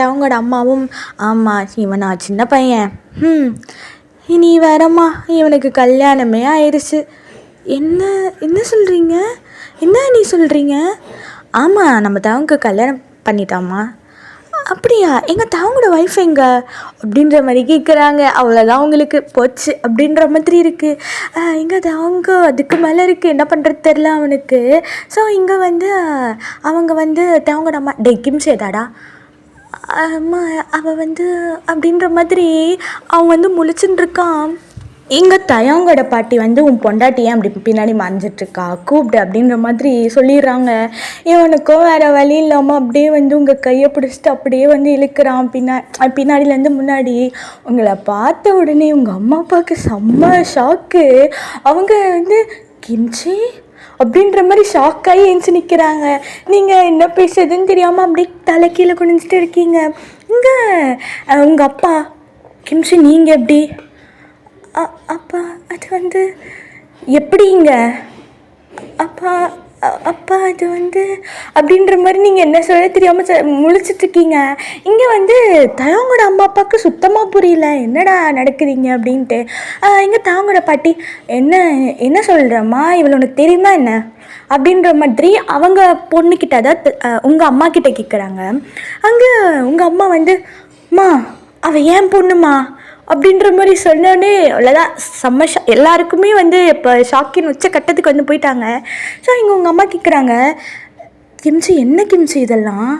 அவங்களோட அம்மாவும், ஆமாம் இவனா சின்ன பையன், நீ வரம்மா இவனுக்கு கல்யாணமே ஆயிடுச்சு. என்ன சொல்கிறீங்க? என்ன நீ சொல்கிறீங்க? ஆமாம், நம்ம தவங்க கல்யாணம் பண்ணிட்டாமா. அப்படியா? எங்கள் தவங்களோட ஒய்ஃப் எங்க அப்படின்ற மாதிரி கேட்குறாங்க. அவ்வளோதான் உங்களுக்கு போச்சு அப்படின்ற மாதிரி இருக்குது. இங்கே அவங்க அதுக்கு மேலே இருக்குது, என்ன பண்ணுறது தெரில அவனுக்கு. ஸோ இங்கே வந்து அவங்க வந்து தவங்களோட அம்மா டே கிம்சேதாடா அம்மா அவள் வந்து அப்படின்ற மாதிரி அவன் வந்து முழிச்சுட்டு இருக்கான். இங்கே தயங்கோட பாட்டி வந்து உன் பொண்டாட்டி ஏன் அப்படி பின்னாடி மறைஞ்சிட்ருக்கா கூப்பிடு அப்படின்ற மாதிரி சொல்லிடுறாங்க. இவனுக்கும் வேறு வழி இல்லாமல் அப்படியே வந்து உங்கள் கையை பிடிச்சிட்டு அப்படியே வந்து இழுக்கிறான். பின்னாடியிலேருந்து முன்னாடி. உங்களை பார்த்த உடனே உங்கள் அம்மா அப்பாவுக்கு செம்ம ஷாக்கு. அவங்க வந்து கிம்ச்சி அப்படின்ற மாதிரி ஷாக்காகி எழுந்துச்சி நிற்கிறாங்க. நீங்கள் என்ன பேசுறதுன்னு தெரியாமல் அப்படியே தலை கீழே குனிஞ்சிட்டு இருக்கீங்க. இங்கே உங்கள் அப்பா கிம்ச்சி நீங்கள் எப்படி அப்பா அது வந்து எப்படிங்க அப்பா அப்பா அது வந்து அப்படின்ற மாதிரி நீங்கள் என்ன சொல்ல தெரியாமல் முழிச்சிட்ருக்கீங்க. இங்கே வந்து தயவங்களோட அம்மா அப்பாவுக்கு சுத்தமாக புரியல என்னடா நடக்குதுங்க அப்படின்ட்டு. இங்கே தயவங்களோட பாட்டி என்ன என்ன சொல்கிறம்மா இவளை உனக்கு தெரியுமா என்ன அப்படின்ற மாதிரி அவங்க பொண்ணுக்கிட்ட அதாவது உங்கள் அம்மா கிட்ட கேட்குறாங்க. அங்கே உங்கள் அம்மா வந்து அம்மா அவள் ஏன் பொண்ணுமா அப்படின்ற மாதிரி சொன்னோடனே அவ்வளோதான் செம்ம எல்லாருக்குமே வந்து இப்போ ஷாக்கின் உச்ச கட்டத்துக்கு வந்து போயிட்டாங்க. ஸோ இங்கே உங்கள் அம்மா கேட்குறாங்க, கிம்ச்சி என்ன கிம்ச்சி இதெல்லாம்?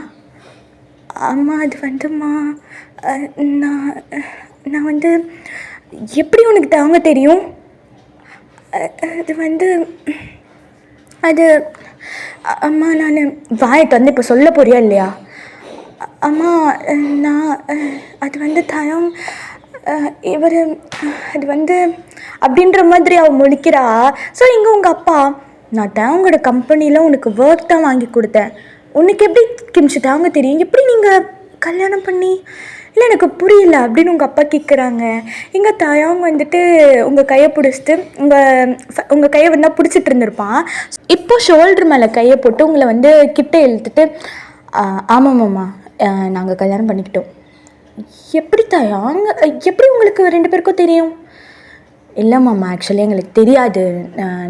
அம்மா அது வந்தும்மா நான் நான் வந்து எப்படி உனக்கு தாங்க தெரியும்? அது வந்து அது அம்மா நான் வாயிட்டு வந்து இப்போ சொல்ல போறியா இல்லையா? அம்மா நான் அது வந்து தயம் இவர் அது வந்து அப்படின்ற மாதிரி அவள் முழிக்கிறா. ஸோ இங்கே உங்கள் அப்பா நான் டேங்கோட கம்பெனியில் உனக்கு ஒர்க் தான் வாங்கி கொடுத்தேன், உனக்கு எப்படி கிம்ச்சி டேங்க தெரியும், எப்படி நீங்கள் கல்யாணம் பண்ணி இல்லை எனக்கு புரியல அப்படின்னு உங்கள் அப்பா கேட்குறாங்க. இங்கே தாயாங்க வந்துட்டு உங்கள் கையை பிடிச்சிட்டு உங்கள் கையை வந்து பிடிச்சிட்டு இருந்திருப்பான். இப்போ ஷோல்டர் மேலே கையை போட்டு உங்களை வந்து கிட்ட இழுத்துட்டு ஆமாம்மாம்மா நாங்கள் கல்யாணம் பண்ணிக்கிட்டோம். எப்படி தாயாங்க எப்படி உங்களுக்கு 2 பேருக்கும் தெரியும்? இல்லைம்மாம்மா ஆக்சுவலி எங்களுக்கு தெரியாது,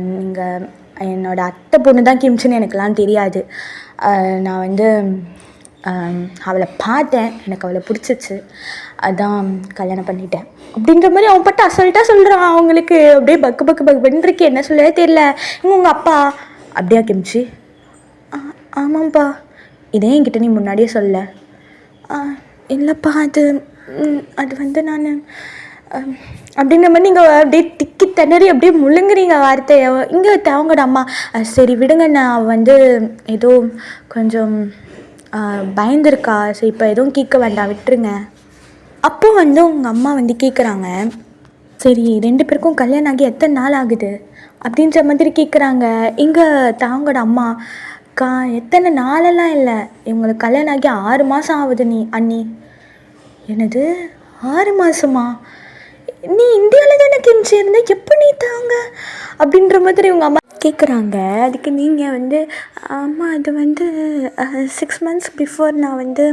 நீங்கள் என்னோடய அத்தை பொண்ணு தான் கிம்ச்சின்னு எனக்கெல்லாம் தெரியாது. நான் வந்து அவளை பார்த்தேன், எனக்கு அவளை பிடிச்சிச்சு, அதான் கல்யாணம் பண்ணிட்டேன் அப்படின்ற மாதிரி அவன் பட்டு அசால்ட்டாக சொல்கிறான். அவங்களுக்கு அப்படியே பக்கு பக்கு பக்கு பண்ணிருக்கு, என்ன சொல்லவே தெரியல. இங்கே உங்கள் அப்பா அப்படியா கிம்ச்சி? ஆமாம்ப்பா. இதே என்கிட்ட நீ முன்னாடியே சொல்ல. இல்லைப்பா அது வந்து நான் அப்படின்ற மாதிரி நீங்கள் அப்படியே திக்கி திணறி அப்படியே முழுங்குறீங்க வார்த்தையை. இங்கே அவங்களோட அம்மா சரி விடுங்க, நான் வந்து ஏதோ கொஞ்சம் பயந்துருக்கா, சரி இப்போ எதுவும் கேட்க வேண்டாம் விட்டுருங்க. அப்போ வந்து உங்கள் அம்மா வந்து கேட்குறாங்க, சரி 2 பேருக்கும் கல்யாணம் ஆகி எத்தனை நாள் ஆகுது அப்படின்ற மாதிரி கேட்குறாங்க. இங்கே அவங்களோட அம்மா எத்தனை நாளெல்லாம் இல்லை, இவங்களுக்கு கல்யாணம் ஆகி 6 மாதம் ஆகுது அண்ணி. என்னது 6 மாதமா? நீ இந்தியாவில் தானே கிம்ச்சி இருந்த, எப்போ நீ தாங்க அப்படின்ற மாதிரி உங்கள் அம்மா கேட்குறாங்க. அதுக்கு நீங்கள் வந்து அம்மா அது வந்து 6 months பிஃபோர் நான் வந்து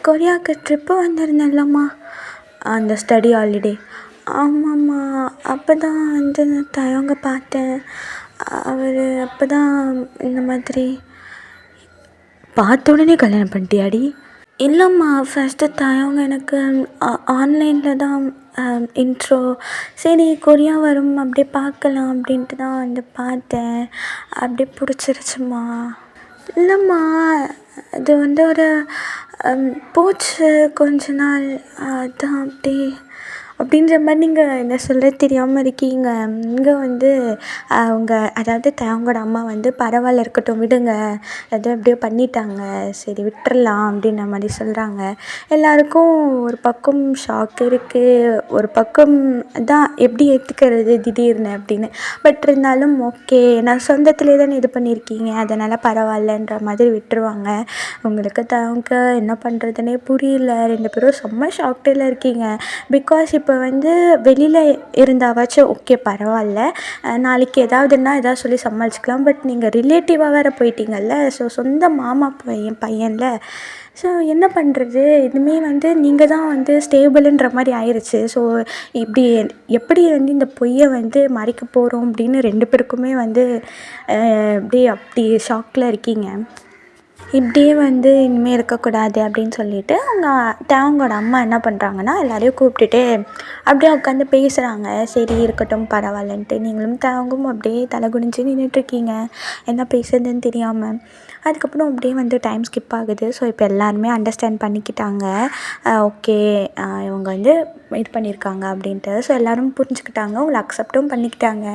கொரியாவுக்கு ட்ரிப்பு வந்திருந்தேன்லம்மா, அந்த ஸ்டடி ஹாலிடே. ஆமாம்மா, அப்போ தான் வந்து தயவங்க பார்த்தேன். அவர் அப்போ தான் இந்த மாதிரி பார்த்த உடனே கல்யாணம் பண்ணிட்டியாடி? இல்லைம்மா, ஃபஸ்ட்டு தயவங்க எனக்கு ஆன்லைனில் தான் இன்ட்ரோ, சரி கொரியா வரும் அப்படியே பார்க்கலாம் அப்படின்ட்டு தான் வந்து பார்த்தேன், அப்படியே பிடிச்சிருச்சுமா. இல்லைம்மா, அது வந்து ஒரு போச்சு கொஞ்ச நாள், அதான் அப்படின்ற மாதிரி நீங்கள் என்ன சொல்ல தெரியாமல் இருக்கீங்க. இங்கே வந்து அவங்க அதாவது அவங்களோட அம்மா வந்து பரவாயில்ல இருக்கட்டும் விடுங்க, அது அப்படியே பண்ணிட்டாங்க, சரி விட்டுறலாம் அப்படின்ற மாதிரி சொல்கிறாங்க. எல்லாருக்கும் ஒரு பக்கம் ஷாக் இருக்குது, ஒரு பக்கம் தான் எப்படி ஏற்றுக்கிறது திடீர்னு அப்படின்னு. பட் இருந்தாலும் ஓகே, நான் சொந்தத்துலேயே தானே இது பண்ணியிருக்கீங்க, அதனால் பரவாயில்லன்ற மாதிரி விட்டுருவாங்க. உங்களுக்கு அவங்க என்ன பண்ணுறதுனே புரியல, 2 பேரும் செம்ம ஷாக்டில் இருக்கீங்க. பிகாஸ் இப்போ வந்து வெளியில் இருந்தாவாச்சும் ஓகே பரவாயில்ல, நாளைக்கு ஏதாவதுன்னா ஏதாவது சொல்லி சமாளிச்சுக்கலாம். பட் நீங்கள் ரிலேட்டிவாக வேறு போயிட்டீங்கல்ல, ஸோ சொந்த மாமா பையன்ல, ஸோ என்ன பண்ணுறது, இதுவுமே வந்து நீங்கள் தான் வந்து ஸ்டேபிளுன்ற மாதிரி ஆயிடுச்சு. ஸோ இப்படி எப்படி வந்து இந்த பொய்யை வந்து மறைக்க போகிறோம் அப்படின்னு 2 பேருக்குமே வந்து அப்படி ஷாக்கில் இருக்கீங்க. இப்படியே வந்து இனிமேல் இருக்கக்கூடாது அப்படின்னு சொல்லிட்டு தேவங்கோட அம்மா என்ன பண்ணுறாங்கன்னா எல்லாரையும் கூப்பிட்டுட்டு அப்படியே உட்காந்து பேசுகிறாங்க. சரி இருக்கட்டும் பரவாயில்லன்ட்டு நீங்களும் தேவங்கும் அப்படியே தலை குனிஞ்சு நின்றுட்டுருக்கீங்க என்ன பேசுறதுன்னு தெரியாமல். அதுக்கப்புறம் அப்படியே வந்து டைம் ஸ்கிப் ஆகுது. ஸோ இப்போ எல்லாருமே அண்டர்ஸ்டாண்ட் பண்ணிக்கிட்டாங்க. ஓகே இவங்க வந்து இது பண்ணியிருக்காங்க அப்படின்ட்டு. ஸோ எல்லோரும் புரிஞ்சுக்கிட்டாங்க, உங்களை அக்செப்டும் பண்ணிக்கிட்டாங்க.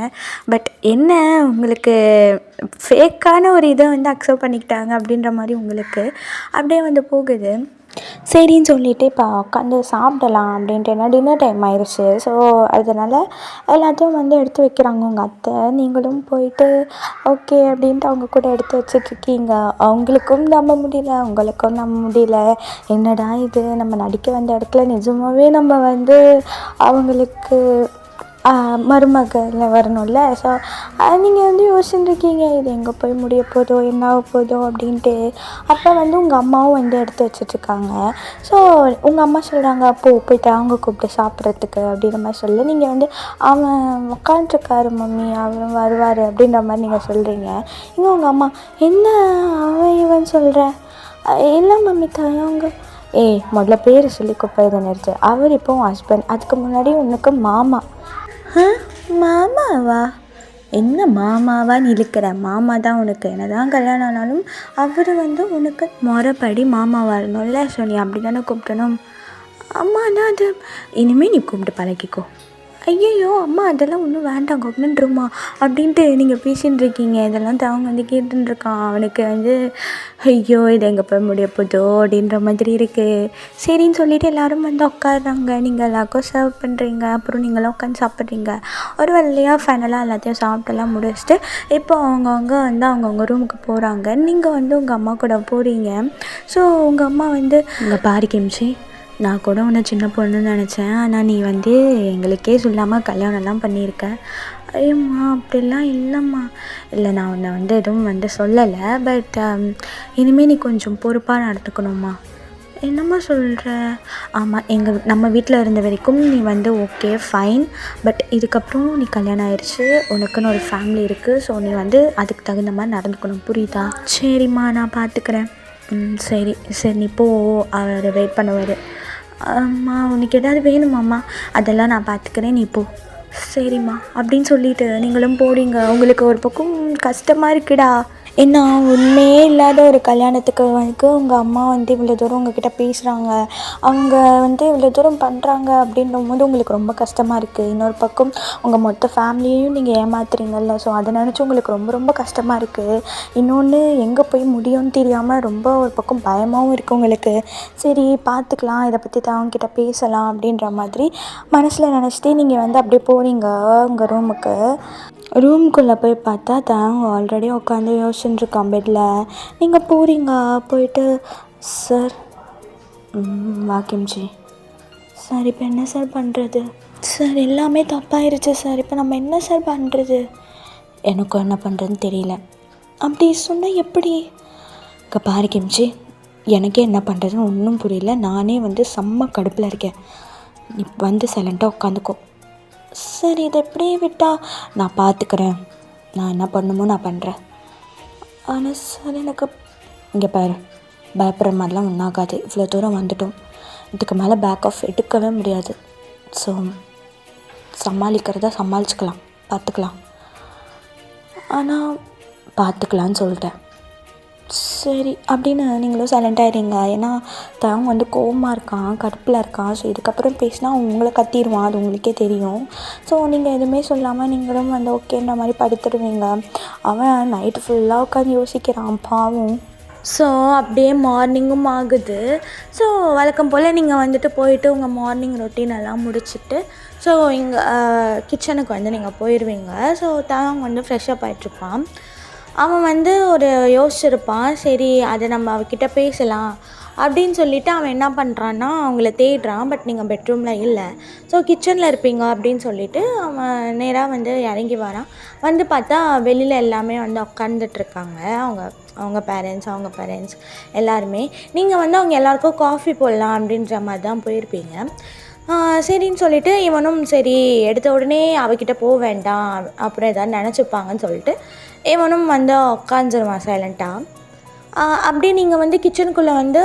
பட் என்ன உங்களுக்கு ஃபேக்கான ஒரு இதை வந்து அக்செப்ட் பண்ணிக்கிட்டாங்க அப்படின்ற மாதிரி உங்களுக்கு அப்படியே வந்து போகுது. சரின்னு சொல்லிவிட்டு இப்போ உட்காந்து சாப்பிடலாம் அப்படின்ட்டு, ஏன்னா டின்னர் டைம் ஆயிடுச்சு. ஸோ அதனால் எல்லாத்தையும் வந்து எடுத்து வைக்கிறாங்க உங்கள் அத்தை. நீங்களும் போயிட்டு ஓகே அப்படின்ட்டு அவங்க கூட எடுத்து வச்சிட்ருக்கீங்க. அவங்களுக்கும் நம்ப முடியல, உங்களுக்கும் நம்ப முடியல. என்னடா இது, நம்ம நடிக்க வந்த இடத்துல நிஜமாகவே நம்ம வந்து அவங்களுக்கு மருமகள் வரணும்ல. ஸோ நீங்கள் வந்து யோசிச்சுருக்கீங்க இது எங்கே போய் முடிய போதோ என்ன ஆக போதோ அப்படின்ட்டு. அப்போ வந்து உங்கள் அம்மாவும் வந்து எடுத்து வச்சிட்ருக்காங்க. ஸோ உங்கள் அம்மா சொல்கிறாங்க போயிட்டு அவங்க கூப்பிட்டு சாப்பிட்றதுக்கு அப்படின்ற மாதிரி சொல்லி நீங்கள் வந்து அவன் உட்காந்துருக்காரு மம்மி அவன் வருவார் அப்படின்ற மாதிரி நீங்கள் சொல்கிறீங்க. இங்கே உங்கள் அம்மா என்ன அவன் இவன் சொல்கிறேன், இல்லை மம்மி தயவங்க முதல்ல பேர் சொல்லி கூப்பிடுறது நிறுத்து. அவர் இப்போ ஹஸ்பண்ட், அதுக்கு முன்னாடி உனக்கு மாமா. மாமாவா? என்ன மாமாவான்னு இழுக்கிற? மாமா தான் உனக்கு. என்ன தான் கல்யாணம் ஆனாலும் அவர் வந்து உனக்கு முறைப்படி மாமா வரணும்ல. ஸோ நீ அப்படி தானே கூப்பிடணும். அம்மானா அது இனிமேல் நீ கூப்பிட்டு பழகிக்கோ. ஐயையோ அம்மா அதெல்லாம் ஒன்றும் வேண்டாம் கவர்மெண்ட்ருமா அப்படின்ட்டு நீங்கள் பேசின்னு இருக்கீங்க. இதெல்லாம் அவங்க வந்து கேட்டுருக்கான். அவனுக்கு வந்து ஐயோ இது எங்கே போய் முடிய போதோ அப்படின்ற மாதிரி இருக்குது. சரின்னு சொல்லிவிட்டு எல்லோரும் வந்து உட்காடுறாங்க. நீங்கள் எல்லாருக்கும் சர்வ் பண்ணுறீங்க, அப்புறம் நீங்களாம் உட்காந்து சாப்பிட்றீங்க. ஒரு வேளையாக ஃபைனலாக எல்லாத்தையும் சாப்பிட்டெல்லாம் முடிச்சுட்டு இப்போ அவங்கவுங்க வந்து அவங்கவுங்க ரூமுக்கு போகிறாங்க. நீங்கள் வந்து உங்கள் அம்மா கூட போகிறீங்க. ஸோ உங்கள் அம்மா வந்து இங்கே பாரு கிம்ச்சி, நான் கூட உன்னை சின்ன பொண்ணுன்னு நினச்சேன், ஆனால் நீ வந்து எங்களுக்கே சொல்லாமல் கல்யாணம்லாம் பண்ணியிருக்க. ஐயம்மா அப்படிலாம் இல்லைம்மா. இல்லை நான் உன்னை வந்து எதுவும் வந்து சொல்லலை. பட் இனிமேல் நீ கொஞ்சம் பொறுப்பாக நடந்துக்கணும்மா. என்னம்மா சொல்கிற? ஆமாம், நம்ம வீட்டில் இருந்த வரைக்கும் நீ வந்து ஓகே ஃபைன். பட் இதுக்கப்புறம் நீ கல்யாணம் ஆயிடுச்சு, உனக்குன்னு ஒரு ஃபேமிலி இருக்குது. ஸோ நீ வந்து அதுக்கு தகுந்த மாதிரி நடந்துக்கணும், புரியுதா? சரிம்மா நான் பார்த்துக்கிறேன். சரி சரி நீ போ, அவர் வெயிட் பண்ணுவார். அம்மா உனக்கு எதாவது வேணுமாம்மா? அதெல்லாம் நான் பார்த்துக்கிறேன், நீ போ. சரிம்மா அப்படின்னு சொல்லிவிட்டு நீங்களும் போகிறீங்க. உங்களுக்கு ஒரு பக்கம் கஷ்டமாக இருக்குடா. ஏன்னா உண்மையே இல்லாத ஒரு கல்யாணத்துக்கு வந்து உங்கள் அம்மா வந்து இவ்வளோ தூரம் உங்ககிட்ட பேசுகிறாங்க, அவங்க வந்து இவ்வளோ தூரம் பண்ணுறாங்க அப்படின்னும் போது உங்களுக்கு ரொம்ப கஷ்டமாக இருக்குது. இன்னொரு பக்கம் உங்கள் மொத்த ஃபேமிலியையும் நீங்கள் ஏமாத்துறீங்கல்ல. ஸோ அதை நினச்சி உங்களுக்கு ரொம்ப ரொம்ப கஷ்டமாக இருக்குது. இன்னொன்று எங்கே போய் முடியும்னு தெரியாமல் ரொம்ப ஒரு பக்கம் பயமாகவும் இருக்குது உங்களுக்கு. சரி பார்த்துக்கலாம், இதை பற்றி தான் அவங்ககிட்ட பேசலாம் அப்படின்ற மாதிரி மனசில் நினச்சிட்டு நீங்கள் வந்து அப்படியே போகிறீங்க உங்கள் ரூமுக்கு. ரூம்குள்ளே போய் பார்த்தா தேவங்க ஆல்ரெடி உட்காந்து யோசிச்சுட்டுருக்கான் பெட்டில். நீங்கள் போகிறீங்க, போயிட்டு சார் வாக்கிம்ஜி சார் இப்போ என்ன சார் பண்ணுறது? சார் எல்லாமே தப்பாயிருச்சு சார், இப்போ நம்ம என்ன சார் பண்ணுறது? எனக்கும் என்ன பண்ணுறதுன்னு தெரியல. அப்படி சொன்னால் எப்படி? இங்கே பாரு கிம்ச்சி, எனக்கே என்ன பண்ணுறதுன்னு ஒன்றும் புரியல. நானே வந்து செம்ம கடுப்பில் இருக்கேன். நீ வந்து சைலண்ட்டாக உட்காந்துக்கோ. சரி இதை எப்படியே விட்டால் நான் பார்த்துக்கிறேன், நான் என்ன பண்ணுமோ நான் பண்ணுறேன். ஆனால் சார் எனக்கு இங்கே பாரு, பயப்படுற மாதிரிலாம் ஒன்றாகாது. இவ்வளோ தூரம் வந்துட்டோம், இதுக்கு மேலே பேக் ஆஃப் எடுக்கவே முடியாது. ஸோ சமாளிக்கிறத சமாளிச்சுக்கலாம், பார்த்துக்கலாம். ஆனால் பார்த்துக்கலான்னு சொல்லிட்டேன். சரி அப்படின்னு நீங்களும் சைலண்ட்டாகிடுங்க. ஏன்னா அவங்க வந்து கோவமாக இருக்கான், கடுப்பில் இருக்கான். ஸோ இதுக்கப்புறம் பேசினா உங்களை கத்திடுவான், அது உங்களுக்கே தெரியும். ஸோ நீங்கள் எதுவுமே சொல்லாமல் நீங்களும் வந்து ஓகேன்ற மாதிரி படுத்துடுவீங்க. அவன் நைட்டு ஃபுல்லாக உட்காந்து யோசிக்கிறான் பாவம். ஸோ அப்படியே மார்னிங்கும் ஆகுது. ஸோ வழக்கம் போல் நீங்கள் வந்துட்டு போயிட்டு உங்கள் மார்னிங் ரொட்டீன் எல்லாம் முடிச்சுட்டு ஸோ இங்கே கிச்சனுக்கு வந்து நீங்கள் போயிடுவீங்க. ஸோ அவங்க வந்து ஃப்ரெஷ்ஷப் ஆகிட்ருப்பான். அவன் வந்து ஒரு யோசிச்சிருப்பான், சரி அதை நம்ம அவகிட்ட பேசலாம் அப்படின்னு சொல்லிவிட்டு அவன் என்ன பண்ணுறான்னா அவங்கள தேடுறான். பட் நீங்கள் பெட்ரூமில் இல்லை, ஸோ கிச்சனில் இருப்பீங்க அப்படின்னு சொல்லிவிட்டு அவன் நேராக வந்து இறங்கி வரான். வந்து பார்த்தா வெளியில் எல்லாமே வந்து உட்காந்துட்ருக்காங்க, அவங்க பேரண்ட்ஸ் எல்லாருமே. நீங்கள் வந்து அவங்க எல்லாேருக்கும் காஃபி போடலாம் அப்படின்ற மாதிரி தான் போயிருப்பீங்க. சரின்னு சொல்லிவிட்டு இவனும் சரி எடுத்த உடனே அவகிட்ட போக வேண்டாம், அப்புறம் எதாவது நினச்சிப்பாங்கன்னு சொல்லிட்டு இவனும் வந்து உட்காந்துருவான் சைலண்ட்டாக. அப்படியே நீங்கள் வந்து கிச்சனுக்குள்ளே வந்து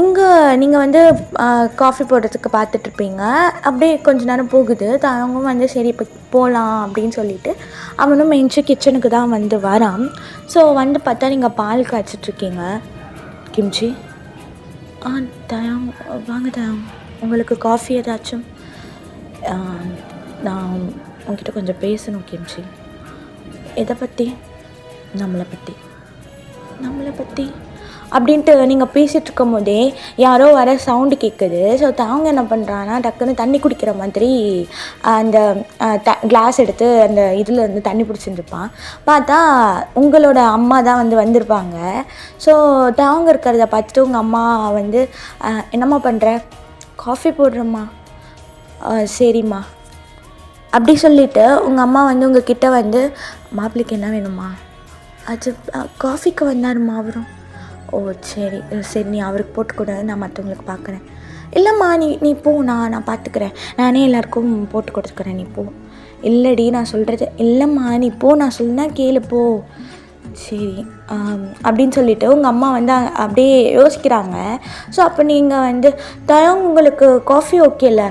இங்கே நீங்கள் வந்து காஃபி போடுறதுக்கு பார்த்துட்ருப்பீங்க. அப்படியே கொஞ்ச நேரம் போகுது. அவங்க வந்து சரி இப்போ போகலாம் அப்படின்னு சொல்லிட்டு அவனும் எந்திச்சு கிச்சனுக்கு தான் வந்து வரான். ஸோ வந்து பார்த்தா நீங்கள் பால் காய்ச்சிட்ருக்கீங்க. கிம்ச்சி, தயம் வாங்க தயம், உங்களுக்கு காஃபி ஏதாச்சும்? நான் உங்ககிட்ட கொஞ்சம் பேசணும் கிம்ச்சி. எதை பற்றி? நம்மளை பற்றி அப்படின்ட்டு நீங்கள் பேசிகிட்ருக்கும் போதே யாரோ வர சவுண்டு கேட்குது. ஸோ அவங்க என்ன பண்ணுறான்னா டக்குன்னு தண்ணி குடிக்கிற மாதிரி அந்த கிளாஸ் எடுத்து அந்த இதில் வந்து தண்ணி பிடிச்சிருந்துருப்பான். பார்த்தா உங்களோட அம்மா தான் வந்து வந்திருப்பாங்க. ஸோ அவங்க இருக்கிறத பார்த்துட்டு உங்கள் அம்மா வந்து என்னம்மா பண்ணுற? காஃபி போடுறம்மா. சரிம்மா அப்படி சொல்லிவிட்டு உங்கள் அம்மா வந்து உங்கள் கிட்டே வந்து மாப்பிள்ளைக்கு என்ன வேணுமா? அது காஃபிக்கு வந்தாருமா அவரும். ஓ சரி சரி, நீ அவருக்கு போட்டுக்கூட, நான் மற்றவங்களுக்கு பார்க்குறேன். இல்லைம்மா நீ போ, நான் பார்த்துக்கிறேன், நானே எல்லாேருக்கும் போட்டு கொடுத்துக்கிறேன், நீ போ. இல்லைடி நான் சொல்கிறது. இல்லைம்மா நீ போ, நான் சொன்னா கேளு, போ. சரி அப்படின்னு சொல்லிவிட்டு உங்கள் அம்மா வந்து அப்படியே யோசிக்கிறாங்க. ஸோ அப்போ நீங்கள் வந்து தயம் உங்களுக்கு காஃபி ஓகேல?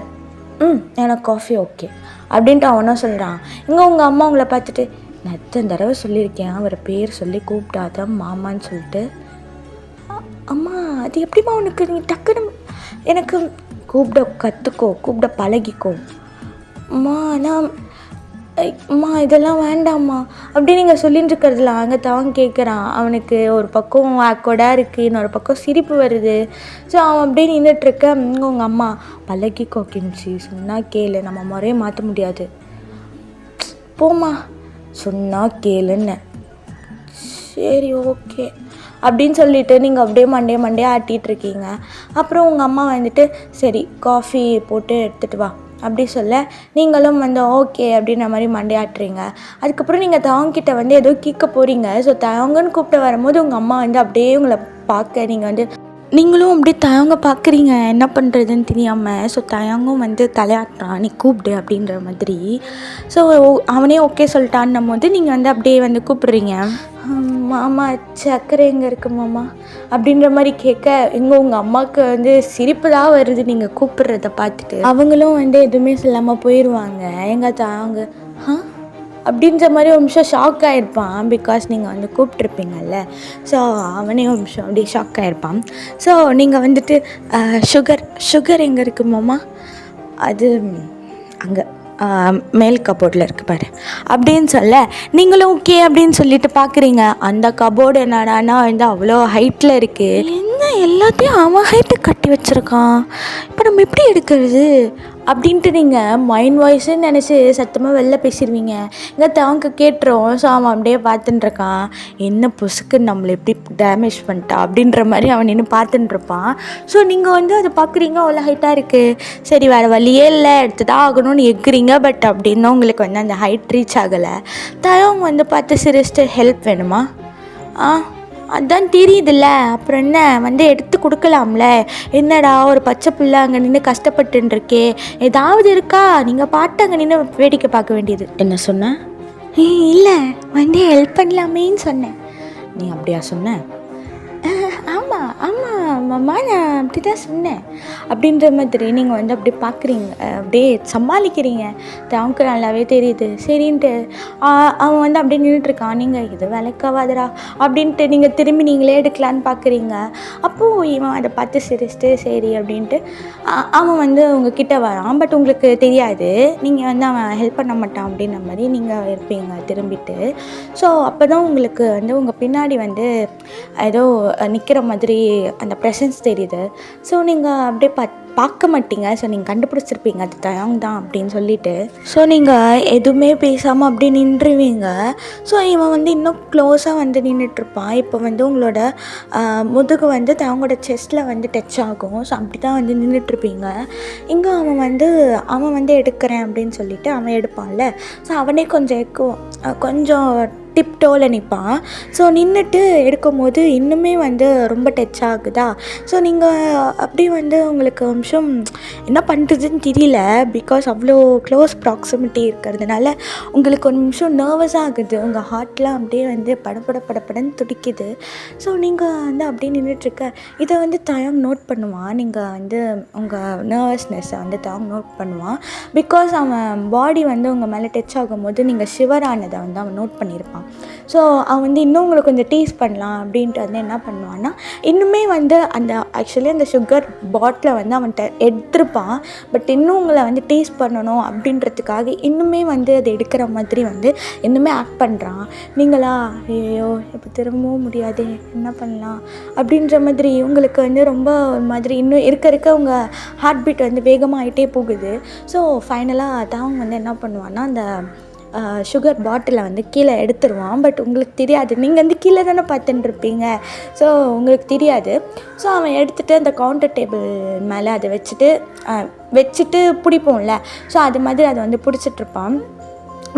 எனக்கு காஃபி ஓகே அப்படின்ட்டு அவனும் சொல்கிறான். இங்கே உங்கள் அம்மா உங்களை பார்த்துட்டு, நான் எத்தனை தடவை சொல்லியிருக்கேன் அவரை பேர் சொல்லி கூப்பிட்டாதான் மாமான்னு சொல்லிட்டு. அம்மா அது எப்படிம்மா உனக்கு? நீ டக்குன்னு எனக்கு கூப்பிட கற்றுக்கோ, கூப்பிட பழகிக்கோ. அம்மா இதெல்லாம் வேண்டாம்மா அப்படி நீங்கள் சொல்லிட்டு இருக்கிறதுல அங்கே தவங்க கேட்குறான். அவனுக்கு ஒரு பக்கம் கொடாக இருக்குது, இன்னொரு பக்கம் சிரிப்பு வருது. ஸோ அவன் அப்படியே நின்றுட்டுருக்க. உங்கள் அம்மா பழகிக்கோ கிம்ச்சி, சொன்னால் கேளு, நம்ம முறையே மாற்ற முடியாது. போம்மா சொன்னால் கேளுன்னு. சரி ஓகே அப்படின்னு சொல்லிவிட்டு நீங்கள் அப்படியே மண்டே ஆட்டிகிட்ருக்கீங்க. அப்புறம் உங்கள் அம்மா வந்துட்டு சரி காஃபி போட்டு எடுத்துகிட்டு வா அப்படி சொல்ல நீங்களும் வந்து ஓகே அப்படின்ற மாதிரி மண்டையாட்டுறீங்க. அதுக்கப்புறம் நீங்கள் தவங்கிட்ட வந்து ஏதோ கேட்க போகிறீங்க. ஸோ தவங்கன்னு கூப்பிட்டு வரும்போது உங்கள் அம்மா வந்து அப்படியே உங்களை பார்க்க நீங்களும் அப்படியே தயங்க பார்க்குறீங்க, என்ன பண்ணுறதுன்னு தெரியாமல். ஸோ தயங்கும் வந்து தலையாட்டுறான், நீ கூப்பிடு அப்படின்ற மாதிரி. ஸோ அவனே ஓகே சொல்லிட்டான்னும் போது நீங்கள் வந்து அப்படியே வந்து கூப்பிட்றீங்க. மாமா சர்க்கரை எங்கே இருக்குது மாமா அப்படின்ற மாதிரி கேட்க உங்கள் அம்மாவுக்கு வந்து சிரிப்பு தான் வருது நீங்கள் கூப்பிட்றத பார்த்துட்டு. அவங்களும் வந்து எதுவுமே சொல்லாமல் போயிடுவாங்க. அவங்க அப்படின்ற மாதிரி ஒரு நிமிஷம் ஷாக் ஆகிருப்பான். பிகாஸ் நீங்கள் வந்து கூப்பிட்ருப்பீங்கல்ல. ஸோ அவனே ஒரு நிமிஷம் அப்படியே ஷாக் ஆகிருப்பான். ஸோ நீங்கள் வந்துட்டு சுகர் எங்கே இருக்குது மாமா? அது அங்கே மேல் கபோர்டில் இருக்குது பாரு அப்படின்னு சொல்ல நீங்களும் ஓகே அப்படின்னு சொல்லிட்டு பார்க்குறீங்க. அந்த கபோர்டு என்னடானா வந்து அவ்வளோ ஹைட்டில் இருக்குது. என்ன எல்லாத்தையும் அவன் ஹைட்டு கட்டி வச்சுருக்கான், இப்போ நம்ம எப்படி எடுக்கிறது அப்படின்ட்டு நீங்கள் மைண்ட் வாய்ஸ்ன்னு நினச்சி சத்தமாக வெளில பேசிடுவீங்க. இங்கே அவங்க கேட்டுரும். ஸோ அவன் அப்படியே பார்த்துட்டுருக்கான், என்ன புசுக்கு நம்மளை எப்படி டேமேஜ் பண்ணிட்டா அப்படின்ற மாதிரி அவன் நின்று பார்த்துட்டுருப்பான். ஸோ நீங்கள் வந்து அதை பார்க்குறீங்க, அவ்வளோ ஹைட்டாக இருக்குது. சரி வேறு வழியே இல்லை, எடுத்து தான் ஆகணும்னு எக்குறீங்க. பட் அப்படின்னா உங்களுக்கு வந்து அந்த ஹைட் ரீச் ஆகலை. தயவங்க வந்து பார்த்து சிரிச்சிட்டு ஹெல்ப் வேணுமா? அதான் தெரியுதுல்ல, அப்புறம் என்ன வந்து எடுத்து கொடுக்கலாம்ல. என்னடா ஒரு பச்சை பிள்ளை அங்கே நின்று கஷ்டப்பட்டுருக்கே, ஏதாவது இருக்கா? நீங்கள் பாட்டு அங்கே நின்று வேடிக்கை பார்க்க வேண்டியது. என்ன சொன்ன? இல்லை வந்து ஹெல்ப் பண்ணலாமேன்னு சொன்னேன். நீ அப்படியா சொன்ன? ஆமாம் மாமா நான் அப்படி தான் சொன்னேன் அப்படின்ற மாதிரி நீங்கள் வந்து அப்படியே பார்க்குறீங்க, அப்படியே சமாளிக்கிறீங்க. அவனுக்கு நல்லாவே தெரியுது. சரின்ட்டு அவன் வந்து அப்படியே நின்றுட்டுருக்கான். நீங்கள் இது விளக்காவாதரா அப்படின்ட்டு நீங்கள் திரும்பி நீங்களே எடுக்கலான்னு பார்க்குறீங்க. அப்போது இவன் அதை பார்த்து சிரிச்சிட்டு சரி அப்படின்ட்டு அவன் வந்து உங்ககிட்ட வரான். பட் உங்களுக்கு தெரியாது, நீங்கள் வந்து அவன் ஹெல்ப் பண்ண மாட்டான் அப்படின்ற மாதிரி நீங்கள் இருப்பீங்க திரும்பிட்டு. ஸோ அப்போ தான் உங்களுக்கு வந்து உங்கள் பின்னாடி வந்து ஏதோ நிற்கிற மாதிரி அந்த ப்ரெசன்ஸ் தெரியுது. ஸோ நீங்கள் அப்படியே பார்க்க மாட்டீங்க. ஸோ நீங்கள் கண்டுபிடிச்சிருப்பீங்க அது தயங் தான் அப்படின்னு சொல்லிட்டு. ஸோ நீங்கள் எதுவுமே பேசாமல் அப்படியே நின்றுவீங்க. ஸோ இவன் வந்து இன்னும் க்ளோஸாக வந்து நின்றுட்டுருப்பான். இப்போ வந்து உங்களோட முதுகு வந்து தவங்களோட செஸ்ட்டில் வந்து டச் ஆகும். ஸோ அப்படி தான் வந்து நின்றுட்டுருப்பீங்க. இங்கே அவன் வந்து எடுக்கிறேன் அப்படின்னு சொல்லிட்டு அவன் எடுப்பான்ல. ஸோ அவனே கொஞ்சம் டிப்டோவில் நிற்பான். ஸோ நின்றுட்டு எடுக்கும் போது இன்னுமே வந்து ரொம்ப டச் ஆகுதா. ஸோ நீங்கள் அப்படியே வந்து உங்களுக்கு நிமிஷம் என்ன பண்ணுறதுன்னு தெரியல. பிகாஸ் அவ்வளோ க்ளோஸ் ப்ராக்சிமிட்டி இருக்கிறதுனால உங்களுக்கு ஒரு நிமிஷம் நர்வஸாக ஆகுது. உங்கள் ஹார்ட்லாம் அப்படியே வந்து படப்படன்னு துடிக்குது. ஸோ நீங்கள் வந்து அப்படியே நின்றுட்டுருக்க இதை வந்து தயாங் நோட் பண்ணுவான். நீங்கள் வந்து உங்கள் நர்வஸ்னஸை வந்து தயாங் நோட் பண்ணுவான். பிகாஸ் அவன் பாடி வந்து உங்கள் மேலே டச் ஆகும்போது நீங்கள் ஷிவர் ஆனதை வந்து அவன் நோட் பண்ணியிருப்பான். ஸோ அவன் வந்து இன்னும் உங்களை கொஞ்சம் டீஸ் பண்ணலாம் அப்படின்ட்டு வந்து என்ன பண்ணுவான்னா, இன்னுமே வந்து அந்த ஆக்சுவலி அந்த சுகர் பாட்டிலை வந்து அவன்கிட்ட எடுத்திருப்பான். பட் இன்னும் உங்களை வந்து டேஸ்ட் பண்ணணும் அப்படின்றதுக்காக இன்னுமே வந்து அதை எடுக்கிற மாதிரி வந்து இன்னுமே ஆக்ட் பண்ணுறான். நீங்களா ஐயோ இப்போ திரும்பவும் முடியாது, என்ன பண்ணலாம் அப்படின்ற மாதிரி உங்களுக்கு வந்து ரொம்ப ஒரு மாதிரி இன்னும் இருக்க உங்கள் ஹார்ட் பீட் வந்து வேகமாகிட்டே போகுது. ஸோ ஃபைனலாக தான் வந்து என்ன பண்ணுவான்னா, அந்த சுகர் பாட்டிலை வந்து கீழே எடுத்துருவான். பட் உங்களுக்கு தெரியாது, நீங்கள் வந்து கீழே தானே பார்த்துட்டுருப்பீங்க. ஸோ உங்களுக்கு தெரியாது. ஸோ அவன் எடுத்துகிட்டு அந்த கவுண்டர் டேபிள் மேலே அதை வச்சுட்டு பிடிப்போம்ல, ஸோ அது மாதிரி அதை வந்து பிடிச்சிட்ருப்பான்.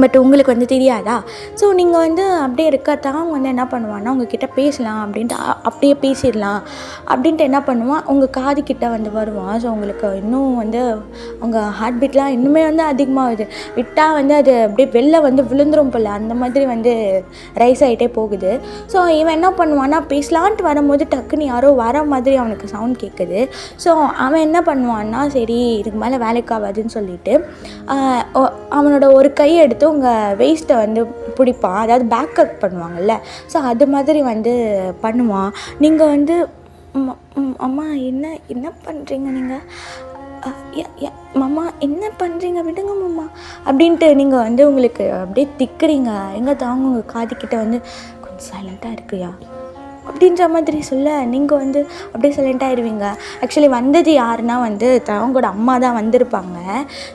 பட் உங்களுக்கு வந்து தெரியாதா? ஸோ நீங்கள் வந்து அப்படியே இருக்கத்தான் வந்து என்ன பண்ணுவான்னா, உங்ககிட்ட பேசலாம் அப்படின்ட்டு அப்படியே பேசிடலாம் அப்படின்ட்டு என்ன பண்ணுவான், உங்கள் காதுக்கிட்ட வந்து வருவான். ஸோ உங்களுக்கு இன்னும் வந்து உங்கள் ஹார்ட் பீட்லாம் இன்னுமே வந்து அதிகமாகுது. விட்டால் வந்து அது அப்படியே வெளில வந்து விழுந்துரும் போல், அந்த மாதிரி வந்து ரைஸ் ஆகிட்டே போகுது. ஸோ இவன் என்ன பண்ணுவான்னா, பேசலான்ட்டு வரும்போது டக்குன்னு யாரோ வர மாதிரி அவனுக்கு சவுண்ட் கேட்குது. ஸோ அவன் என்ன பண்ணுவான்னா, சரி இதுக்கு மேலே வேலைக்கு ஆகாதுன்னு சொல்லிட்டு அவனோட ஒரு கையை எடுத்து உங்கள் வெயிஸ்ட்டை வந்து பிடிப்பான். அதாவது பேக் கட் பண்ணுவாங்கள்ல, ஸோ அது மாதிரி வந்து பண்ணுவான். நீங்கள் வந்து அம்மா என்ன பண்ணுறீங்க நீங்கள், மாமா என்ன பண்ணுறீங்க, விடுங்க மாமா அப்படின்ட்டு நீங்கள் வந்து உங்களுக்கு அப்படியே திக்குறீங்க. எங்கே தாங்க உங்கள் காதுக்கிட்ட வந்து கொஞ்சம் சைலண்ட்டாக இருக்குயா அப்படின்ற மாதிரி சொல்ல நீங்கள் வந்து அப்படியே சைலண்ட்டாகிடுவீங்க. ஆக்சுவலி வந்தது யாருன்னா வந்து அவங்களோட அம்மா தான் வந்திருப்பாங்க.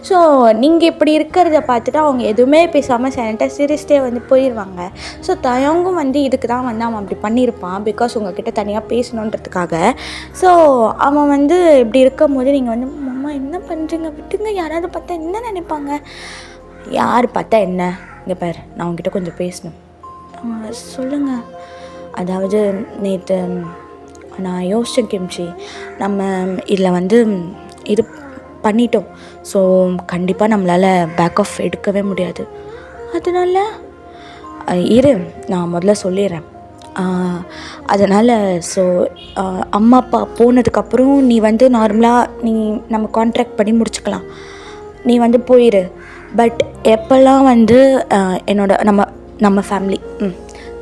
ஸோ நீங்கள் இப்படி இருக்கிறத பார்த்துட்டு அவங்க எதுவுமே பேசாமல் சைலண்ட்டாக சிரிச்சிட்டே வந்து போயிடுவாங்க. ஸோ தயங்கும் வந்து இதுக்கு தான் வந்து அவன் அப்படி பண்ணியிருப்பான், பிகாஸ் உங்கள்கிட்ட தனியாக பேசணுன்றதுக்காக. ஸோ அவன் வந்து இப்படி இருக்கும் போது நீங்கள் வந்து அம்மா என்ன பண்ணுறீங்க, விட்டுங்க, யாராவது பார்த்தா என்ன நினைப்பாங்க. யார் பார்த்தா என்ன, இங்கே பாரு நான் உங்ககிட்ட கொஞ்சம் பேசணும். சொல்லுங்கள். அதாவது நேற்று நான் யோசித்தேன் கிம்ச்சி, நம்ம இதில் வந்து இது பண்ணிட்டோம். ஸோ கண்டிப்பாக நம்மளால் பேக் ஆஃப் எடுக்கவே முடியாது. அதனால் இரு நான் முதல்ல சொல்லிடுறேன். அதனால் ஸோ அம்மா அப்பா போனதுக்கப்புறம் நீ வந்து நார்மலாக நம்ம கான்ட்ராக்ட் பண்ணி முடிச்சுக்கலாம், நீ வந்து போயிரு. பட் எப்போல்லாம் வந்து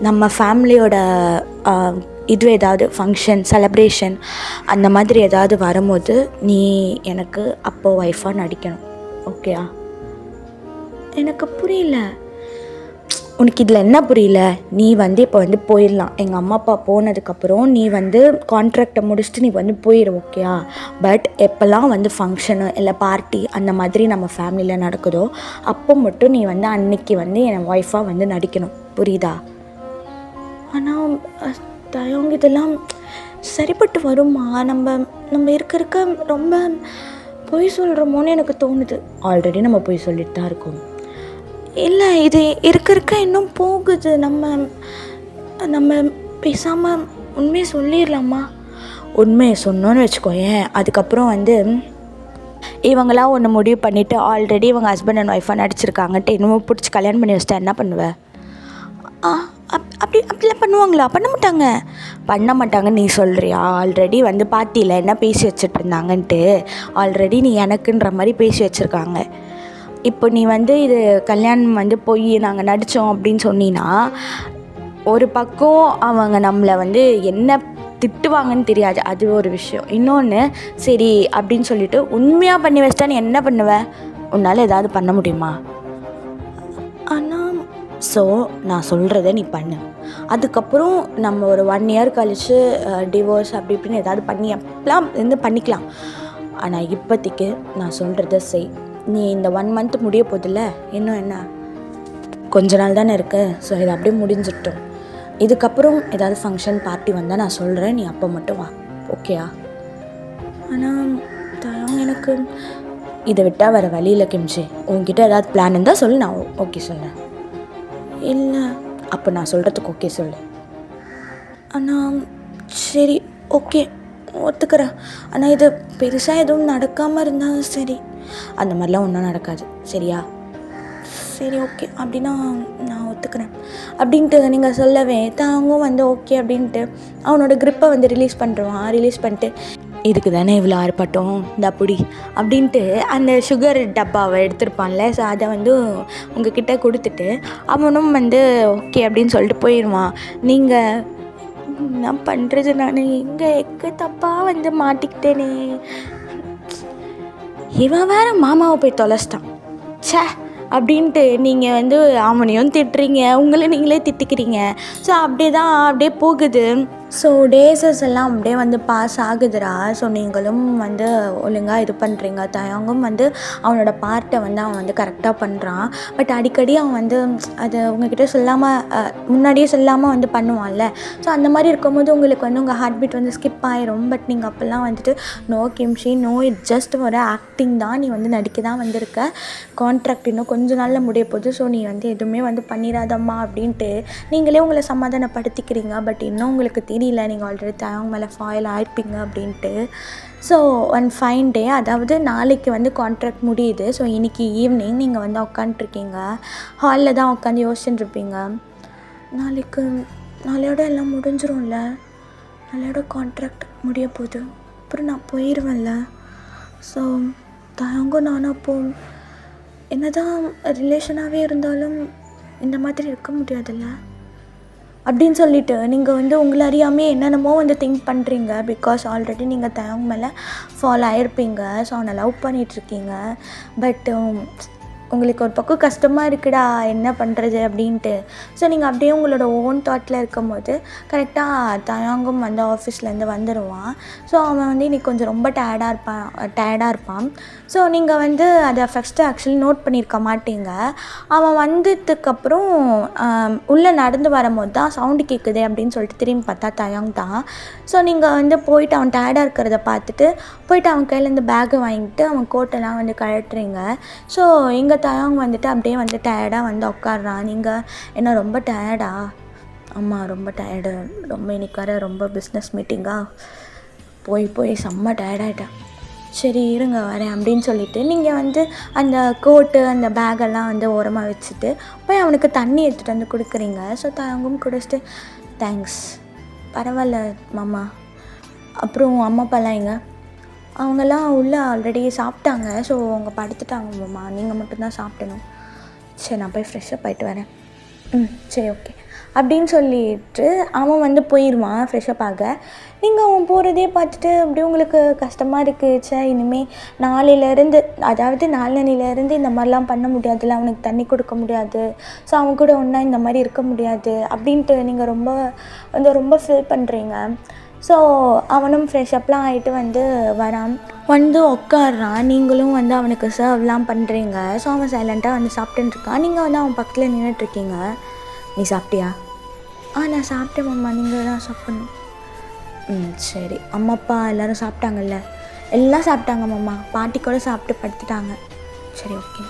நம்ம ஃபேமிலியோட இது ஏதாவது ஃபங்க்ஷன் செலப்ரேஷன் அந்த மாதிரி ஏதாவது வரும்போது நீ எனக்கு அப்போ ஒய்ஃபாக நடிக்கணும், ஓகேயா? எனக்கு புரியல. உனக்கு இதில் என்ன புரியல? நீ வந்து இப்போ வந்து போயிடலாம். எங்கள் அம்மா அப்பா போனதுக்கப்புறம் நீ வந்து கான்ட்ராக்டை முடிச்சுட்டு நீ வந்து போயிடு, ஓகேயா? பட் எப்போல்லாம் வந்து ஃபங்க்ஷனு இல்லை பார்ட்டி அந்த மாதிரி நம்ம ஃபேமிலியில் நடக்குதோ அப்போ மட்டும் நீ வந்து அன்னைக்கு வந்து என் ஒய்ஃபாக வந்து நடிக்கணும், புரியுதா? ஆனால் தயங்க இதெல்லாம் சரிப்பட்டு வருமா? நம்ம இருக்க ரொம்ப பொய் சொல்கிறோமோன்னு எனக்கு தோணுது. ஆல்ரெடி நம்ம பொய் சொல்லிட்டு தான் இருக்கோம். இல்லை, இது இருக்க இன்னும் போகுது. நம்ம பேசாமல் உண்மையை சொல்லிடலாமா? உண்மையை சொன்னோன்னு வச்சுக்கோயேன், அதுக்கப்புறம் வந்து இவங்களாம் ஒன்று முடிவு பண்ணிவிட்டு ஆல்ரெடி இவங்க ஹஸ்பண்ட் அண்ட் ஒய்ஃபாக நடிச்சிருக்காங்கன்ட்டு இன்னமும் பிடிச்சி கல்யாணம் பண்ணி வச்சிட்டா என்ன பண்ணுவேன்? அப்படிலாம் பண்ணுவாங்களா? பண்ண மாட்டாங்க நீ சொல்கிறியா? ஆல்ரெடி வந்து பார்ட்டியில் என்ன பேசி வச்சுட்டு இருந்தாங்கன்ட்டு ஆல்ரெடி நீ எனக்குன்ற மாதிரி பேசி வச்சுருக்காங்க. இப்போ நீ வந்து இது கல்யாணம் வந்து போய் நாங்கள் நடித்தோம் அப்படின்னு சொன்னீன்னா ஒரு பக்கம் அவங்க நம்மளை வந்து என்ன திட்டுவாங்கன்னு தெரியாது, அது ஒரு விஷயம். இன்னொன்று சரி அப்படின்னு சொல்லிட்டு உண்மையாக பண்ணி வச்சிட்டா நீ என்ன பண்ணுவ? உன்னால் ஏதாவது பண்ண முடியுமா? ஆனால் ஸோ நான் சொல்கிறத நீ பண்ணு. அதுக்கப்புறம் நம்ம ஒரு 1 year கழித்து டிவோர்ஸ் அப்படி இப்படின்னு ஏதாவது பண்ணி அப்பெல்லாம் வந்து பண்ணிக்கலாம். ஆனால் இப்போதைக்கு நான் சொல்கிறத செய். நீ இந்த 1 month முடிய போதில்ல, இன்னும் என்ன கொஞ்ச நாள் தானே இருக்கு. ஸோ இது அப்படியே முடிஞ்சிட்டோம். இதுக்கப்புறம் ஏதாவது ஃபங்க்ஷன் பார்ட்டி வந்தால் நான் சொல்கிறேன், நீ அப்போ மட்டும் வா, ஓகேயா? ஆனால் எனக்கு இதை விட்டால் வேறு வழியில் கிம்ச்சி. உங்ககிட்ட ஏதாவது பிளான் இருந்தால் சொல்லு, நான் ஓகே சொல்கிறேன். இல்லை, அப்போ நான் சொல்கிறதுக்கு ஓகே சொல்லு. ஆனால் சரி ஓகே, ஒத்துக்கிறேன். ஆனால் இது பெருசாக எதுவும் நடக்காமல் இருந்தால் சரி. அந்த மாதிரிலாம் ஒன்றும் நடக்காது சரியா? சரி ஓகே அப்படின்னா நான் ஒத்துக்கிறேன் அப்படின்ட்டு நீங்கள் சொல்லவே தாங்கும் வந்து ஓகே அப்படின்ட்டு அவனோட க்ரிப்பை வந்து ரிலீஸ் பண்ணிட்டு இதுக்கு தானே இவ்வளோ ஆர்ப்பாட்டம் இந்த அப்படி அப்படின்ட்டு அந்த சுகர் டப்பாவை எடுத்திருப்பான்ல. ஸோ அதை வந்து உங்ககிட்ட கொடுத்துட்டு அவனும் வந்து ஓகே அப்படின்னு சொல்லிட்டு போயிடுவான். நீங்கள் என்ன பண்ணுறது, நான் எங்கே தப்பாக வந்து மாட்டிக்கிட்டேனே. இவன் வேற மாமாவை போய் தொலைச்சிட்டான் ச்சே அப்படின்ட்டு நீங்கள் வந்து அவனையும் திட்டுறீங்க, உங்களை நீங்களே திட்டிக்கிறீங்க. ஸோ அப்படியே போகுது. ஸோ டேஸஸ் எல்லாம் அப்படியே வந்து பாஸ் ஆகுதுடா. ஸோ நீங்களும் வந்து ஒழுங்காக இது பண்ணுறீங்க. தயங்கும் வந்து அவனோட பார்ட்டை வந்து அவன் வந்து கரெக்டாக பண்ணுறான். பட் அடிக்கடி அவன் வந்து அது உங்ககிட்ட முன்னாடியே சொல்லாமல் வந்து பண்ணுவான்ல. ஸோ அந்த மாதிரி இருக்கும்போது உங்களுக்கு வந்து உங்கள் ஹார்ட் பீட் வந்து ஸ்கிப் ஆயிரும். பட் நீங்கள் அப்போல்லாம் வந்துட்டு நோ கிம்ஷி, நோ, இட் ஜஸ்ட் ஒரு ஆக்டிங் தான், நீ வந்து நடிக்க தான் வந்திருக்க, கான்ட்ராக்ட் இன்னும் கொஞ்ச நாளில் முடிய போகுது, ஸோ நீ வந்து எதுவுமே வந்து பண்ணிடாதம்மா அப்படின்ட்டு நீங்களே உங்களை சமாதானப்படுத்திக்கிறீங்க. பட் இன்னும் உங்களுக்கு தெரியல நீங்கள் ஆல்ரெடி தயங்க மேலே ஃபாயில் ஆயிருப்பீங்க அப்படின்ட்டு. ஸோ ஒன் ஃபைன் டே, அதாவது நாளைக்கு வந்து கான்ட்ராக்ட் முடியுது. ஸோ இன்றைக்கி ஈவினிங் நீங்கள் வந்து உட்காந்துருக்கீங்க, ஹாலில் தான் உட்காந்து யோசிச்சுட்டுருப்பீங்க. நாளையோட எல்லாம் முடிஞ்சிரும்ல, நாளையோட கான்ட்ராக்ட் முடிய போகுது, அப்புறம் நான் போயிடுவேன்ல. ஸோ தயங்கும் நானும் அப்போது என்ன தான் ரிலேஷனாகவே இருந்தாலும் இந்த மாதிரி இருக்க முடியாதுல்ல அப்படின்னு சொல்லிட்டு நீங்கள் வந்து உங்களை அறியாமே என்னென்னமோ வந்து திங்க் பண்ணுறீங்க. பிகாஸ் ஆல்ரெடி நீங்கள் தயங்க மேலே ஃபாலோ ஆகிருப்பீங்க. ஸோ அவனை லவ் பண்ணிகிட்ருக்கீங்க. பட் உங்களுக்கு ஒரு பக்கம் கஷ்டமாக இருக்குடா என்ன பண்ணுறது அப்படின்ட்டு. ஸோ நீங்கள் அப்படியே உங்களோட ஓன் தாட்டில் இருக்கும்போது கரெக்டாக தயாங்கும் வந்து ஆஃபீஸ்லேருந்து வந்துடுவான். ஸோ அவன் வந்து இன்றைக்கி கொஞ்சம் ரொம்ப டயர்டாக இருப்பான். ஸோ நீங்கள் வந்து அதை ஃபஸ்ட்டு ஆக்சுவலி நோட் பண்ணியிருக்க மாட்டீங்க. அவன் வந்ததுக்கப்புறம் உள்ளே நடந்து வரும்போது தான் சவுண்டு கேட்குது அப்படின்னு சொல்லிட்டு திரும்பி பார்த்தா தயாங் தான். ஸோ நீங்கள் வந்து போயிட்டு அவன் டயர்டாக இருக்கிறத பார்த்துட்டு போயிட்டு அவன் கையிலேருந்து பேக்கை வாங்கிட்டு அவன் கோட்டெல்லாம் வந்து கழட்டுறீங்க. ஸோ எங்கள் தயாங் வந்துட்டு அப்படியே வந்து டயர்டாக வந்து உட்காடுறான். நீங்கள் என்ன ரொம்ப டயர்டா? ஆமாம் ரொம்ப டயர்டு, ரொம்ப இன்னைக்கு வர ரொம்ப பிஸ்னஸ் மீட்டிங்காக போய் செம்ம டயர்டாயிட்டேன். சரி இருங்க வரேன் அப்படின்னு சொல்லிவிட்டு நீங்கள் வந்து அந்த கோட்டு அந்த பேக்கெல்லாம் வந்து ஓரமாக வச்சுட்டு போய் அவனுக்கு தண்ணி எடுத்துகிட்டு வந்து கொடுக்குறீங்க. ஸோ தயாங்கும் குடிச்சிட்டு தேங்க்ஸ், பரவாயில்ல மாமா. அப்புறம் அம்மா அப்பாலாம் எங்க? அவங்கெல்லாம் உள்ளே ஆல்ரெடி சாப்பிட்டாங்க. ஸோ அவங்க படுத்துட்டாங்க மாமா, நீங்கள் மட்டும்தான் சாப்பிடணும். சரி நான் போய் ஃப்ரெஷ்ஷப் ஆகிட்டு வரேன். சரி ஓகே அப்படின்னு சொல்லிட்டு அவன் வந்து போயிடுவான் ஃப்ரெஷ்ஷப் ஆக. நீங்கள் அவன் போகிறதே பார்த்துட்டு அப்படியே உங்களுக்கு கஷ்டமாக இருக்குது. இனிமேல் நாளையிலேருந்து, அதாவது நாளன்னையிலேருந்து இந்த மாதிரிலாம் பண்ண முடியாதுல்ல, அவனுக்கு தண்ணி கொடுக்க முடியாது, ஸோ அவன் கூட ஒன்றா இந்த மாதிரி இருக்க முடியாது அப்படின்ட்டு நீங்கள் ரொம்ப ஃபீல் பண்ணுறீங்க. ஸோ அவனும் ஃப்ரெஷ்அப்லாம் ஆகிட்டு வந்து வரான், வந்து உட்காடுறான். நீங்களும் வந்து அவனுக்கு சர்வ்லாம் பண்ணுறீங்க. ஸோ அவன் சைலண்ட்டாக வந்து சாப்பிட்டுருக்கான். நீங்கள் வந்து அவன் பக்கத்தில் நின்றுட்டுருக்கீங்க. நீ சாப்பிட்டியா? நான் சாப்பிட்டேன் மாமா, நீங்கள் தான் சாப்பிட்ணும். சரி, அம்மா அப்பா எல்லோரும் சாப்பிட்டாங்கல்ல? எல்லாம் சாப்பிட்டாங்க மாமா, பாட்டி கூட சாப்பிட்டு படுத்துட்டாங்க. சரி ஓகே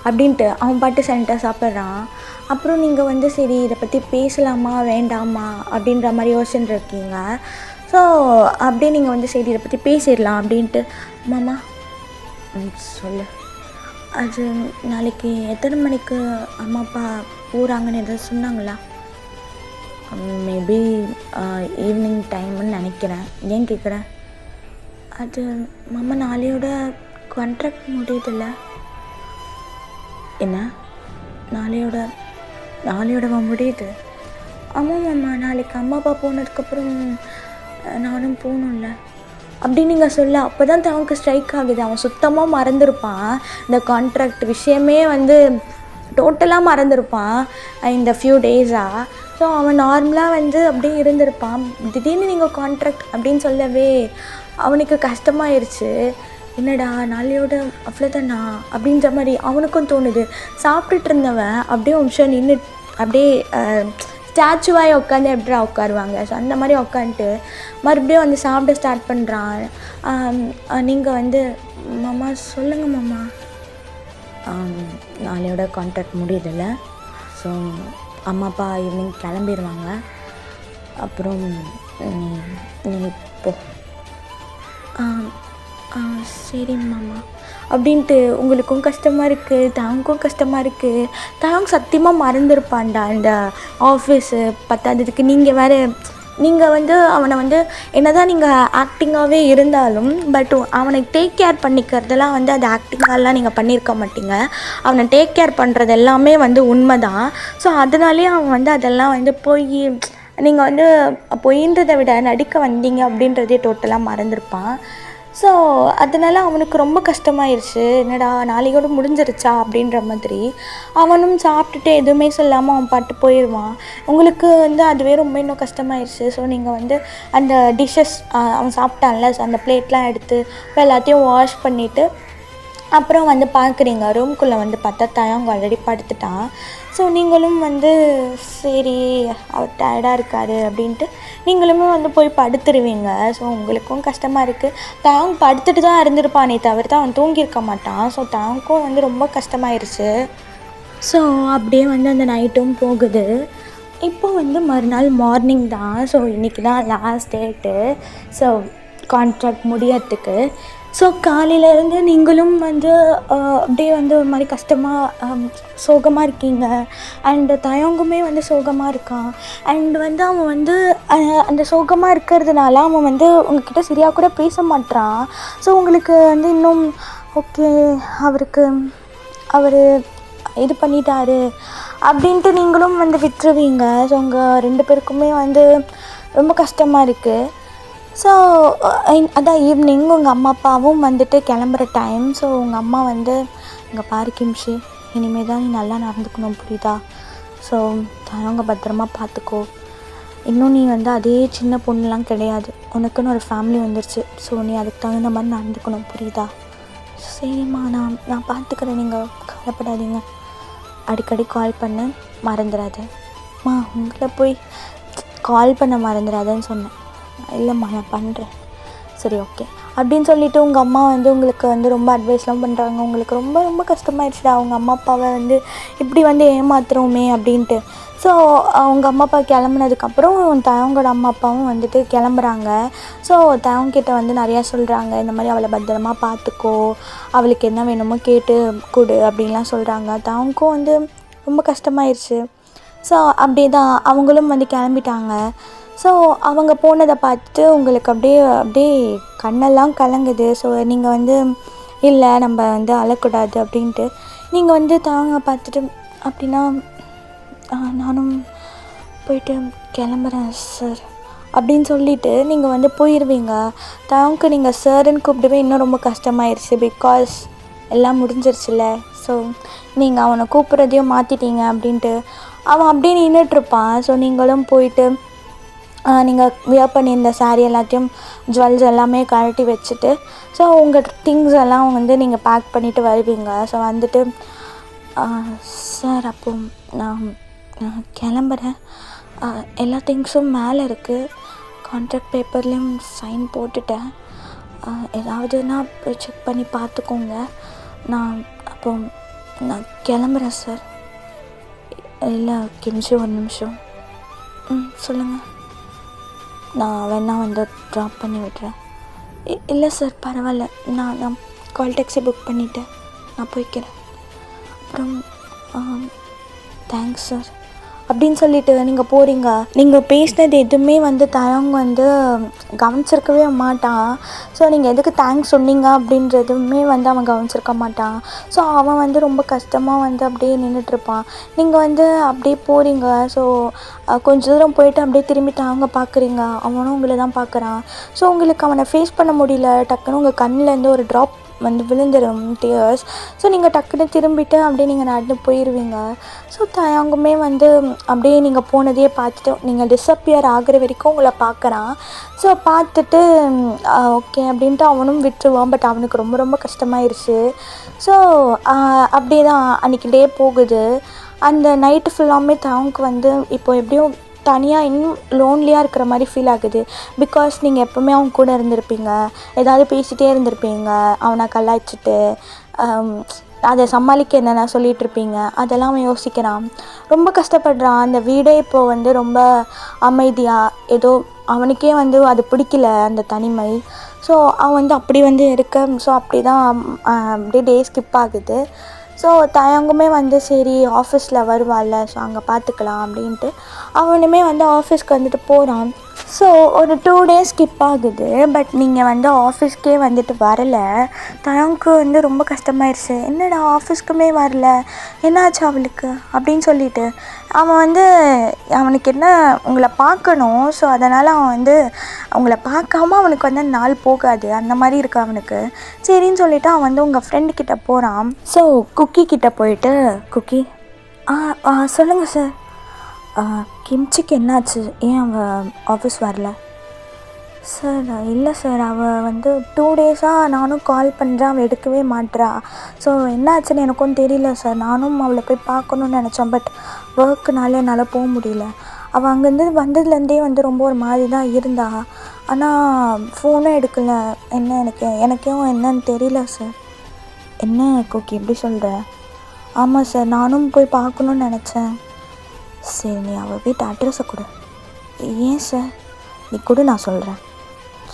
அப்படின்ட்டு அவன் பாட்டு சைலண்ட்டாக சாப்பிட்றான். அப்புறம் நீங்கள் வந்து சரி இதை பற்றி பேசலாமா வேண்டாமா அப்படின்ற மாதிரி யோசிச்சுட்டு இருக்கீங்க. ஸோ அப்படியே நீங்கள் வந்து சரி இதை பற்றி பேசிடலாம் அப்படின்ட்டு மாமா சொல்லு, அது நாளைக்கு எத்தனை மணிக்கு அம்மா அப்பா போகிறாங்கன்னு எதாவது சொன்னாங்களா? மேபி ஈவினிங் டைம்னு நினைக்கிறேன். ஏன் கேட்குறேன்? அது மாமா நாளையோட கான்ட்ராக்ட் முடியுதில்ல. என்ன நாளையோட முடியுது? ஆமாம் மாமா, நாளைக்கு அம்மா அப்பா போனதுக்கப்புறம் நானும் போகணும்ல அப்படின்னு நீங்கள் சொல்ல அப்போ தான் அவனுக்கு ஸ்ட்ரைக் ஆகுது. அவன் சுத்தமாக மறந்துருப்பான், இந்த கான்ட்ராக்ட் விஷயமே வந்து டோட்டலாக மறந்துருப்பான் இந்த ஃபியூ டேஸாக. ஸோ அவன் நார்மலாக வந்து அப்படியே இருந்திருப்பான். திடீர்னு நீங்கள் கான்ட்ராக்ட் அப்படின்னு சொல்லவே அவனுக்கு கஷ்டமாயிருச்சு. என்னடா நாளையோட அவ்வளோதானா அப்படின்ற மாதிரி அவனுக்கும் தோணுது. சாப்பிட்டுட்டு இருந்தவன் அப்படியே ஒரு நிமிஷம் நின்று அப்படியே ஸ்டாச்சுவாகி உட்காந்து எப்படிடா உட்காருவாங்க, ஸோ அந்த மாதிரி உட்காந்துட்டு மறுபடியும் வந்து சாப்பிட ஸ்டார்ட் பண்ணுறான். நீங்கள் வந்து மாமா சொல்லுங்கள் மாமா. நாளையோட கான்ட்ராக்ட் முடியுதில்ல, ஸோ அம்மா அப்பா ஈவினிங் கிளம்பிடுவாங்க. அப்புறம் நீ போ ஆ ஆ சரி மாமா அப்படின்ட்டு உங்களுக்கும் கஷ்டமாக இருக்குது, தயவுக்கும் கஷ்டமாக இருக்குது. தயவு சத்தியமாக மறந்துருப்பான்டா இந்த ஆஃபீஸு. பத்தாததுக்கு நீங்கள் வேறு நீங்கள் வந்து அவனை வந்து என்னதான் நீங்கள் ஆக்டிங்காகவே இருந்தாலும் அவனை டேக் கேர் பண்ணிக்கிறதெல்லாம் வந்து அது ஆக்டிங்காலாம் நீங்கள் பண்ணியிருக்க மாட்டீங்க. அவனை டேக் கேர் பண்ணுறது எல்லாமே வந்து உண்மை தான். ஸோ அதனாலே அவன் வந்து அதெல்லாம் வந்து நீங்கள் வந்து பொய்ன்றதை விட நடிக்க வந்தீங்க அப்படின்றதே டோட்டலாக மறந்துருப்பான். ஸோ அதனால் அவனுக்கு ரொம்ப கஷ்டமாயிருச்சு. என்னடா நாளையோடு முடிஞ்சிருச்சா அப்படின்ற மாதிரி. அவனும் சாப்பிட்டுட்டு எதுவுமே சொல்லாமல் அவன் பாட்டு போயிடுவான். உங்களுக்கு வந்து அதுவே ரொம்ப இன்னும் கஷ்டமாயிருச்சு. ஸோ நீங்கள் வந்து அந்த டிஷ்ஷஸ் அவன் சாப்பிட்டான்ல, அந்த பிளேட்லாம் எடுத்து எல்லாத்தையும் வாஷ் பண்ணிவிட்டு அப்புறம் வந்து பார்க்குறீங்க. ரூம்குள்ளே வந்து பார்த்தா தயங்கு ஆல்ரெடி படுத்துட்டான். ஸோ நீங்களும் வந்து சரி அவர் டயர்டாக இருக்கார் அப்படின்ட்டு நீங்களுமே வந்து போய் படுத்துருவீங்க. ஸோ உங்களுக்கும் கஷ்டமாக இருக்குது. தயங்கு படுத்துட்டு தான் இருந்திருப்பானே தவிர்த்து அவன் தூங்கியிருக்க மாட்டான். ஸோ தயங்குக்கும் வந்து ரொம்ப கஷ்டமாயிருச்சு. ஸோ அப்படியே வந்து அந்த நைட்டும் போகுது. இப்போ வந்து மறுநாள் மார்னிங் தான். ஸோ இன்றைக்கி தான் லாஸ்ட் டேட்டு. ஸோ கான்ட்ராக்ட் முடியறதுக்கு. ஸோ காலையிலேருந்து நீங்களும் வந்து அப்படியே வந்து ஒரு மாதிரி கஷ்டமாக சோகமாக இருக்கீங்க. அண்டு தயங்குமே வந்து சோகமாக இருக்கான். அண்ட் வந்து அவன் வந்து அந்த சோகமாக இருக்கிறதுனால அவன் வந்து உங்ககிட்ட சரியாக கூட பேச மாட்றான். ஸோ உங்களுக்கு வந்து இன்னும் ஓகே அவர் இது பண்ணிட்டாரு அப்படின்ட்டு நீங்களும் வந்து விட்டுருவீங்க. ஸோ உங்கள் 2 பேருக்குமே வந்து ரொம்ப கஷ்டமாக இருக்குது. ஸோ அதான் ஈவினிங் உங்கள் அம்மா அப்பாவும் வந்துட்டு கிளம்புற டைம். ஸோ உங்கள் அம்மா வந்து இங்கே பாரு கிம்ஷி, இனிமேல் தான் நீ நல்லா நடந்துக்கணும் புரியுதா? ஸோ அவங்க பத்திரமா பார்த்துக்கோ. இன்னும் நீ வந்து அதே சின்ன பொண்ணுலாம் கிடையாது. உனக்குன்னு ஒரு ஃபேமிலி வந்துருச்சு. ஸோ நீ அதுக்கு தகுந்த மாதிரி நடந்துக்கணும் புரியுதா? சரிம்மா, நான் பார்த்துக்கிறேன், நீங்கள் கவலைப்படாதீங்க. அடிக்கடி கால் பண்ண மறந்துடாதம்மா. உங்களை போய் கால் பண்ண மறந்துடாதன்னு சொன்னேன். இல்லைம்மா நான் பண்ணுறேன். சரி ஓகே அப்படின்னு சொல்லிவிட்டு உங்கள் அம்மா வந்து உங்களுக்கு வந்து ரொம்ப அட்வைஸ்லாம் பண்ணுறாங்க. உங்களுக்கு ரொம்ப ரொம்ப கஷ்டமாயிடுச்சுடா அவங்க அம்மா அப்பாவை வந்து இப்படி வந்து ஏமாத்துறோமே அப்படின்ட்டு. ஸோ அவங்க அம்மா அப்பா கிளம்புனதுக்கப்புறம் தயவங்களோட அம்மா அப்பாவும் வந்துட்டு கிளம்புறாங்க. ஸோ தயவங்கிட்ட வந்து நிறையா சொல்கிறாங்க, இந்த மாதிரி அவளை பத்திரமா பார்த்துக்கோ, அவளுக்கு என்ன வேணுமோ கேட்டு கொடு அப்படின்லாம் சொல்கிறாங்க. தயவுக்கும் வந்து ரொம்ப கஷ்டமாயிடுச்சு. ஸோ அப்படியே தான் அவங்களும் வந்து கிளம்பிட்டாங்க. ஸோ அவங்க போனதை பார்த்துட்டு உங்களுக்கு அப்படியே கண்ணெல்லாம் கலங்குது. ஸோ நீங்கள் வந்து இல்லை நம்ம வந்து அழக்கூடாது அப்படின்ட்டு நீங்கள் வந்து தாங்க பார்த்துட்டு அப்படின்னா நானும் போயிட்டு கிளம்புறேன் சார் அப்படின்னு சொல்லிவிட்டு நீங்கள் வந்து போயிடுவீங்க. தாவுக்கு நீங்கள் சார்ன்னு கூப்பிடவே இன்னும் ரொம்ப கஷ்டமாயிருச்சு. பிகாஸ் எல்லாம் முடிஞ்சிருச்சுல்ல. ஸோ நீங்கள் அவனை கூப்பிட்றதையும் மாற்றிட்டீங்க அப்படின்ட்டு அவன் அப்படியே நின்றுட்டுருப்பான். ஸோ நீங்களும் போயிட்டு நீங்கள் வியர் பண்ணியிருந்த சாரீ எல்லாத்தையும் ஜுவல்ஸ் எல்லாமே கழட்டி வச்சுட்டு ஸோ உங்கள் திங்ஸ் எல்லாம் வந்து நீங்கள் பேக் பண்ணிவிட்டு வருவீங்க. ஸோ வந்துட்டு சார் அப்போ நான் கிளம்புறேன், எல்லா திங்ஸும் மேலே இருக்குது, கான்ட்ராக்ட் பேப்பர்லேயும் சைன் போட்டுட்டேன், ஏதாவதுன்னா போய் செக் பண்ணி பார்த்துக்கோங்க, நான் கிளம்புறேன் சார். இல்லை கிம்ஷி ஒரு நிமிஷம். சொல்லுங்கள். நான் வேணா வந்து ட்ராப் பண்ணி விடுறேன். இல்லை சார் பரவாயில்ல, நான் கால் டாக்ஸி புக் பண்ணிவிட்டேன், நான் போய்க்கிறேன். அப்புறம் தேங்க்ஸ் சார் அப்படின்னு சொல்லிவிட்டு நீங்கள் போகிறீங்க. நீங்கள் பேசினது எதுவுமே வந்து தயங்க வந்து கவனிச்சிருக்கவே மாட்டான். ஸோ நீங்கள் எதுக்கு தேங்க்ஸ் சொன்னீங்க அப்படின்றதுமே வந்து அவன் கவனிச்சிருக்க மாட்டான். ஸோ அவன் வந்து ரொம்ப கஷ்டமாக வந்து அப்படியே நின்றுட்டுருப்பான். நீங்கள் வந்து அப்படியே போகிறீங்க. ஸோ கொஞ்சம் தூரம் போயிட்டு அப்படியே திரும்பிட்டு அவங்க பார்க்குறீங்க, அவனும் உங்களை தான் பார்க்குறான். ஸோ உங்களுக்கு அவனை ஃபேஸ் பண்ண முடியல. டக்குன்னு உங்கள் கண்ணிலேருந்து ஒரு ட்ராப் வந்து விழுந்துடும் டியர்ஸ். ஸோ நீங்கள் டக்குன்னு திரும்பிட்டு அப்படியே நீங்கள் நடந்து போயிடுவீங்க. ஸோ தயங்குமே வந்து அப்படியே நீங்கள் போனதையே பார்த்துட்டு நீங்கள் டிஸப்பியர் ஆகிற வரைக்கும் உங்களை பார்க்குறான். ஸோ பார்த்துட்டு ஓகே அப்படின்ட்டு அவனும் விட்டுருவான். பட் அவனுக்கு ரொம்ப ரொம்ப கஷ்டமாயிருச்சு. ஸோ அப்படியே தான் அன்றைக்கி டே போகுது. அந்த நைட்டு ஃபுல்லாமே தயவுக்கு வந்து இப்போ எப்படியும் தனியாக இன்னும் லோன்லியாக இருக்கிற மாதிரி ஃபீல் ஆகுது. பிகாஸ் நீங்கள் எப்போவுமே அவங்க கூட இருந்திருப்பீங்க, ஏதாவது பேசிகிட்டே இருந்திருப்பீங்க, அவனை கலாய்ச்சிட்டு அதை சமாளிக்க என்னென்ன சொல்லிகிட்ருப்பீங்க. அதெல்லாம் அவன் யோசிக்கிறான், ரொம்ப கஷ்டப்படுறான். அந்த வீடே இப்போது வந்து ரொம்ப அமைதியாக ஏதோ அவனுக்கே வந்து அது பிடிக்கல அந்த தனிமை. ஸோ அவன் வந்து அப்படி வந்து இருக்க. ஸோ அப்படி தான் அப்படியே டே ஸ்கிப் ஆகுது. ஸோ தயங்குமே வந்து சரி ஆஃபீஸில் வருவாள்ல, ஸோ அங்கே பார்த்துக்கலாம் அப்படின்ட்டு அவனுமே வந்து ஆஃபீஸ்க்கு வந்துட்டு போகிறான். ஸோ ஒரு 2 days ஸ்கிப் ஆகுது. பட் நீங்கள் வந்து ஆஃபீஸ்க்கே வந்துட்டு வரலை. தயங்க்கு வந்து ரொம்ப கஷ்டமாயிருச்சு. என்னடா ஆஃபீஸ்க்குமே வரல, என்னாச்சு அவளுக்கு அப்படின்னு சொல்லிட்டு அவன் வந்து அவனுக்கு என்ன உங்களை பார்க்கணும். ஸோ அதனால் அவன் வந்து உங்களை பார்க்காம அவனுக்கு வந்து நாள் போகாது, அந்த மாதிரி இருக்கு அவனுக்கு. சரின்னு சொல்லிவிட்டு அவன் வந்து உங்கள் ஃப்ரெண்டுக்கிட்ட போகிறான். ஸோ குக்கி கிட்டே போயிட்டு, குக்கி சொல்லுங்கள் சார், கிம்ச்சிக்கு என்னாச்சு, ஏன் அவள் ஆஃபீஸ் வரல? சார் இல்லை சார், அவள் வந்து 2 days-ஆக நானும் கால் பண்ணுறேன், அவள் எடுக்கவே மாட்றா. ஸோ என்னாச்சுன்னு எனக்கும் தெரியல சார். நானும் அவளை போய் பார்க்கணுன்னு நினச்சேன், பட் ஒர்க்குனால என்னால் போக முடியல. அவள் அங்கேருந்து வந்ததுலேருந்தே வந்து ரொம்ப ஒரு மாதிரி தான் இருந்தா. ஆனால் ஃபோனும் எடுக்கலை. என்ன எனக்கும் என்னன்னு தெரியல சார். என்ன கோக்கி எப்படி சொல்கிற? ஆமாம் சார், நானும் போய் பார்க்கணுன்னு நினச்சேன். சரி, நீ அவள் வீட்டு அட்ரஸை கொடு. ஏன் சார்? நீ கொடு, நான் சொல்கிறேன்.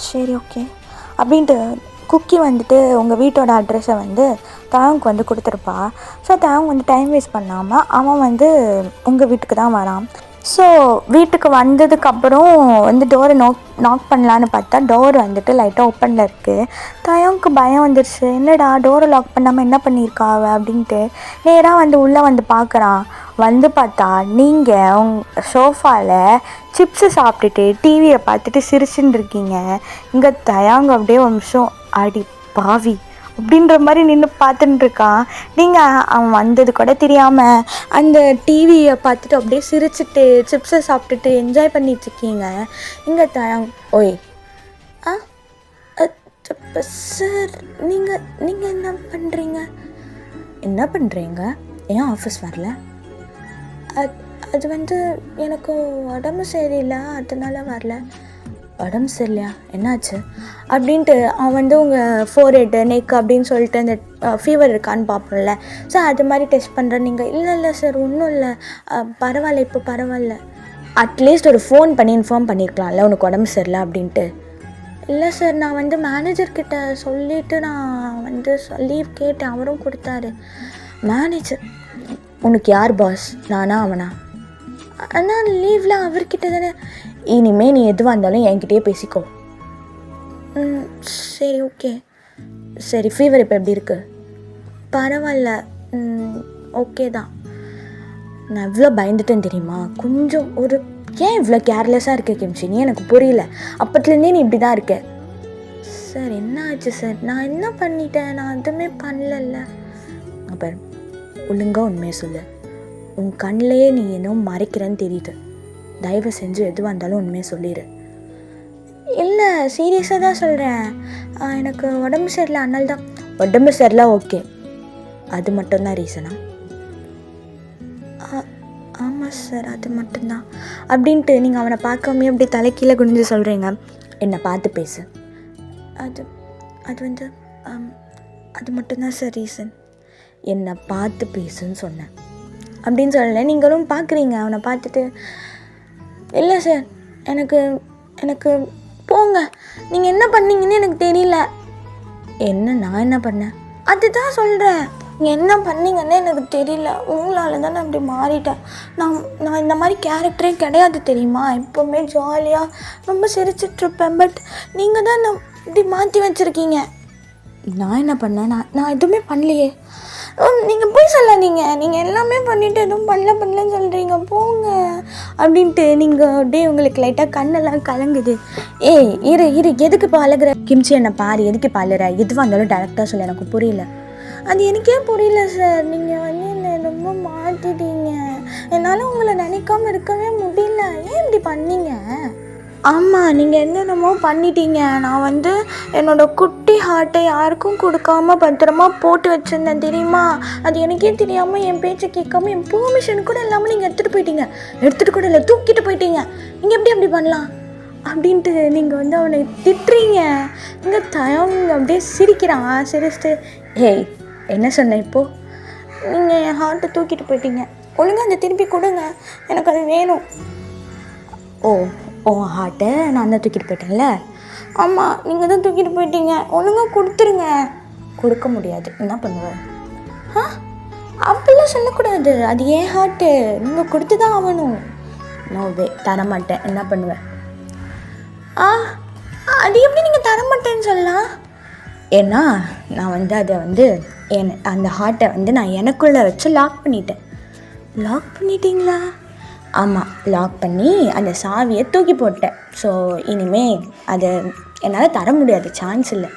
சரி ஓகே அப்படின்ட்டு குக்கி வந்துட்டு உங்கள் வீட்டோட அட்ரஸை வந்து தயங்க்கு வந்து கொடுத்துருப்பா. ஸோ தயங்க் வந்து டைம் வேஸ்ட் பண்ணாமல் அவன் வந்து உங்கள் வீட்டுக்கு தான் வரான். ஸோ வீட்டுக்கு வந்ததுக்கப்புறம் வந்து டோரை நாக் பண்ணலான்னு பார்த்தா டோர் வந்துட்டு லைட்டாக ஓப்பனில் இருக்குது. தயங்க்கு பயம் வந்துடுச்சு. என்னடா டோரை லாக் பண்ணாமல் என்ன பண்ணியிருக்கா அவள் அப்படின்ட்டு நேராக வந்து உள்ளே வந்து பார்க்குறான். வந்து பார்த்தா நீங்கள் உங்கள் சோஃபாவில் சிப்ஸு சாப்பிட்டுட்டு டிவியை பார்த்துட்டு சிரிச்சுன்னு இருக்கீங்க. இங்கே தயங்க் அப்படியே ஒரு நிமிஷம் அடி பாவி அப்படின்ற மாதிரி நின்று பார்த்துட்டு இருக்கான். நீங்கள் அவன் வந்தது கூட தெரியாமல் அந்த டிவியை பார்த்துட்டு அப்படியே சிரிச்சுட்டு சிப்ஸை சாப்பிட்டுட்டு என்ஜாய் பண்ணிகிட்ருக்கீங்க. இங்கே தயங்க் ஓய் சார், நீங்கள் என்ன பண்ணுறீங்க? ஏன் ஆஃபீஸ் வரல? அது வந்து எனக்கு உடம்பு சரியில்லை, அதனால வரல. உடம்பு சரியில்லையா, என்னாச்சு அப்படின்ட்டு அவன் வந்து உங்கள் ஃபோர்ஹெட் நெக் அப்படின்னு சொல்லிட்டு அந்த ஃபீவர் இருக்கான்னு பார்ப்போம்ல. ஸோ அது மாதிரி டெஸ்ட் பண்ணுறேன். நீங்கள் இல்லை சார் ஒன்றும் இல்லை, பரவாயில்ல, இப்போ பரவாயில்ல. அட்லீஸ்ட் ஒரு ஃபோன் பண்ணி இன்ஃபார்ம் பண்ணியிருக்கலாம்ல உனக்கு உடம்பு சரியில்லை அப்படின்ட்டு. இல்லை சார், நான் வந்து மேனேஜர்கிட்ட சொல்லிவிட்டு நான் வந்து லீவ் கேட்டேன், அவரும் கொடுத்தாரு. மேனேஜர்? உனக்கு யார் பாஸ், நானா அவனா? ஆனால் லீவில் அவர்கிட்ட தானே. இனிமேல் நீ எதுவாக இருந்தாலும் என்கிட்டயே பேசிக்கோ. சரி ஓகே. சரி, ஃபீவர் இப்போ எப்படி இருக்குது? பரவாயில்ல, ஓகே தான். நான் இவ்வளோ பயந்துட்டேன்னு தெரியுமா? கொஞ்சம் ஏன் இவ்வளோ கேர்லெஸ்ஸாக இருக்க கிம்ச்சி? நீ எனக்கு புரியல. அப்பத்துலேருந்தே நீ இப்படி தான் இருக்க. சார் என்ன ஆச்சு சார்? நான் என்ன பண்ணிட்டேன்? நான் எதுவுமே பண்ணல. அப்போ ஒழுங்காக உண்மையை சொல்லு. உன் கண்ணிலேயே நீ என்ன மறைக்கிறேன்னு தெரியுது. தயவு செஞ்சு எதுவாக இருந்தாலும் உண்மையை சொல்லிடு. இல்லை, சீரியஸாக தான் சொல்கிறேன். எனக்கு உடம்பு சரியில்லை, அதனால தான். உடம்பு சரியில்லை, ஓகே, அது மட்டும்தான் ரீசனா? ஆமாம் சார், அது மட்டும்தான் அப்படின்ட்டு நீங்கள் அவனை பார்க்காமே அப்படி தலைக்கீழே குனிஞ்சு சொல்கிறீங்க. என்னை பார்த்து பேசு. அது வந்து அது மட்டும்தான் சார் ரீசன். என்னை பார்த்து பேசுன்னு சொன்னேன் அப்படின்னு சொல்லலை. நீங்களும் பார்க்குறீங்க அவனை பார்த்துட்டு. இல்லை சார், எனக்கு போங்க, நீங்கள் என்ன பண்ணீங்கன்னு எனக்கு தெரியல. நான் என்ன பண்ணேன்? அதுதான் சொல்கிறேன். நீங்கள் என்ன பண்ணீங்கன்னு எனக்கு தெரியல. உங்களால் தான் நான் அப்படி மாறிட்டேன். நான் இந்த மாதிரி கேரக்டரே கிடையாது தெரியுமா? எப்போவுமே ஜாலியாக ரொம்ப சிரிச்சிட்ருப்பேன். பட் நீங்கள் தான் நான் இப்படி மாற்றி வச்சுருக்கீங்க. நான் என்ன பண்ணேன்? நான் எதுவுமே பண்ணலையே. நீங்கள் போய் சொல்லாதீங்க. நீங்கள் எல்லாமே பண்ணிவிட்டு எதுவும் பண்ணலன்னு சொல்கிறீங்க, போங்க அப்படின்ட்டு நீங்கள் அப்படியே உங்களுக்கு லைட்டாக கண்ணெல்லாம் கலங்குது. இரு எதுக்கு இப்போ அழுகிற? கிம்ச்சி என்னை பாரு, எதுக்கு இப்போ அழுகிற? எதுவாக இருந்தாலும் டேரெக்டாக சொல்ல, எனக்கு புரியல. அது எனக்கே புரியல சார். நீங்கள் வந்து என்னை ரொம்ப மாற்றிட்டீங்க. என்னால் உங்களை நினைக்காம இருக்கவே முடியல. ஏன் இப்படி பண்ணீங்க? ஆமாம், நீங்கள் என்னென்னமோ பண்ணிட்டீங்க. நான் வந்து என்னோடய குட்டி ஹார்ட்டை யாருக்கும் கொடுக்காம பத்திரமா போட்டு வச்சுருந்தேன் தெரியுமா? அது எனக்கே தெரியாமல் என் பேச்சை கேட்காம என் பெர்மிஷன் கூட இல்லாமல் நீங்கள் எடுத்துகிட்டு கூட இல்லை, தூக்கிட்டு போயிட்டீங்க. நீங்கள் எப்படி அப்படி பண்ணலாம் அப்படின்ட்டு நீங்கள் வந்து அவனை திட்டுறீங்க. இங்கே தயங்க அப்படியே சிரிக்கிறான். சிரிச்சிட்டு, ஏய் என்ன சொன்னேன் இப்போது? நீங்கள் என் ஹார்ட்டை தூக்கிட்டு போயிட்டீங்க. ஒழுங்காக அந்த திருப்பி கொடுங்க, எனக்கு அது வேணும். ஓ ஹார்ட்டை நான் தான் தூக்கிட்டு போயிட்டேன்ல. ஆமாம் நீங்கள் தான் தூக்கிட்டு போயிட்டீங்க, ஒழுங்காக கொடுத்துருங்க. கொடுக்க முடியாது, என்ன பண்ணுவேன்? ஆ அப்படிலாம் சொல்லக்கூடாது, அது ஏன் ஹார்ட்டு, நீங்கள் கொடுத்து தான் ஆகணும். நோவே, தரமாட்டேன், என்ன பண்ணுவேன்? ஆ அது எப்படி நீங்கள் தரமாட்டேன்னு சொல்லலாம்? ஏன்னா நான் வந்து அதை வந்து அந்த ஹார்ட்டை வந்து நான் எனக்குள்ளே வச்சு லாக் பண்ணிட்டேன். லாக் பண்ணிட்டீங்களா? ஆமாம், லாக் பண்ணி அந்த சாவியை தூக்கி போட்டேன். ஸோ இனிமேல் அதை என்னால் தர முடியாது, சான்ஸ் இல்லை.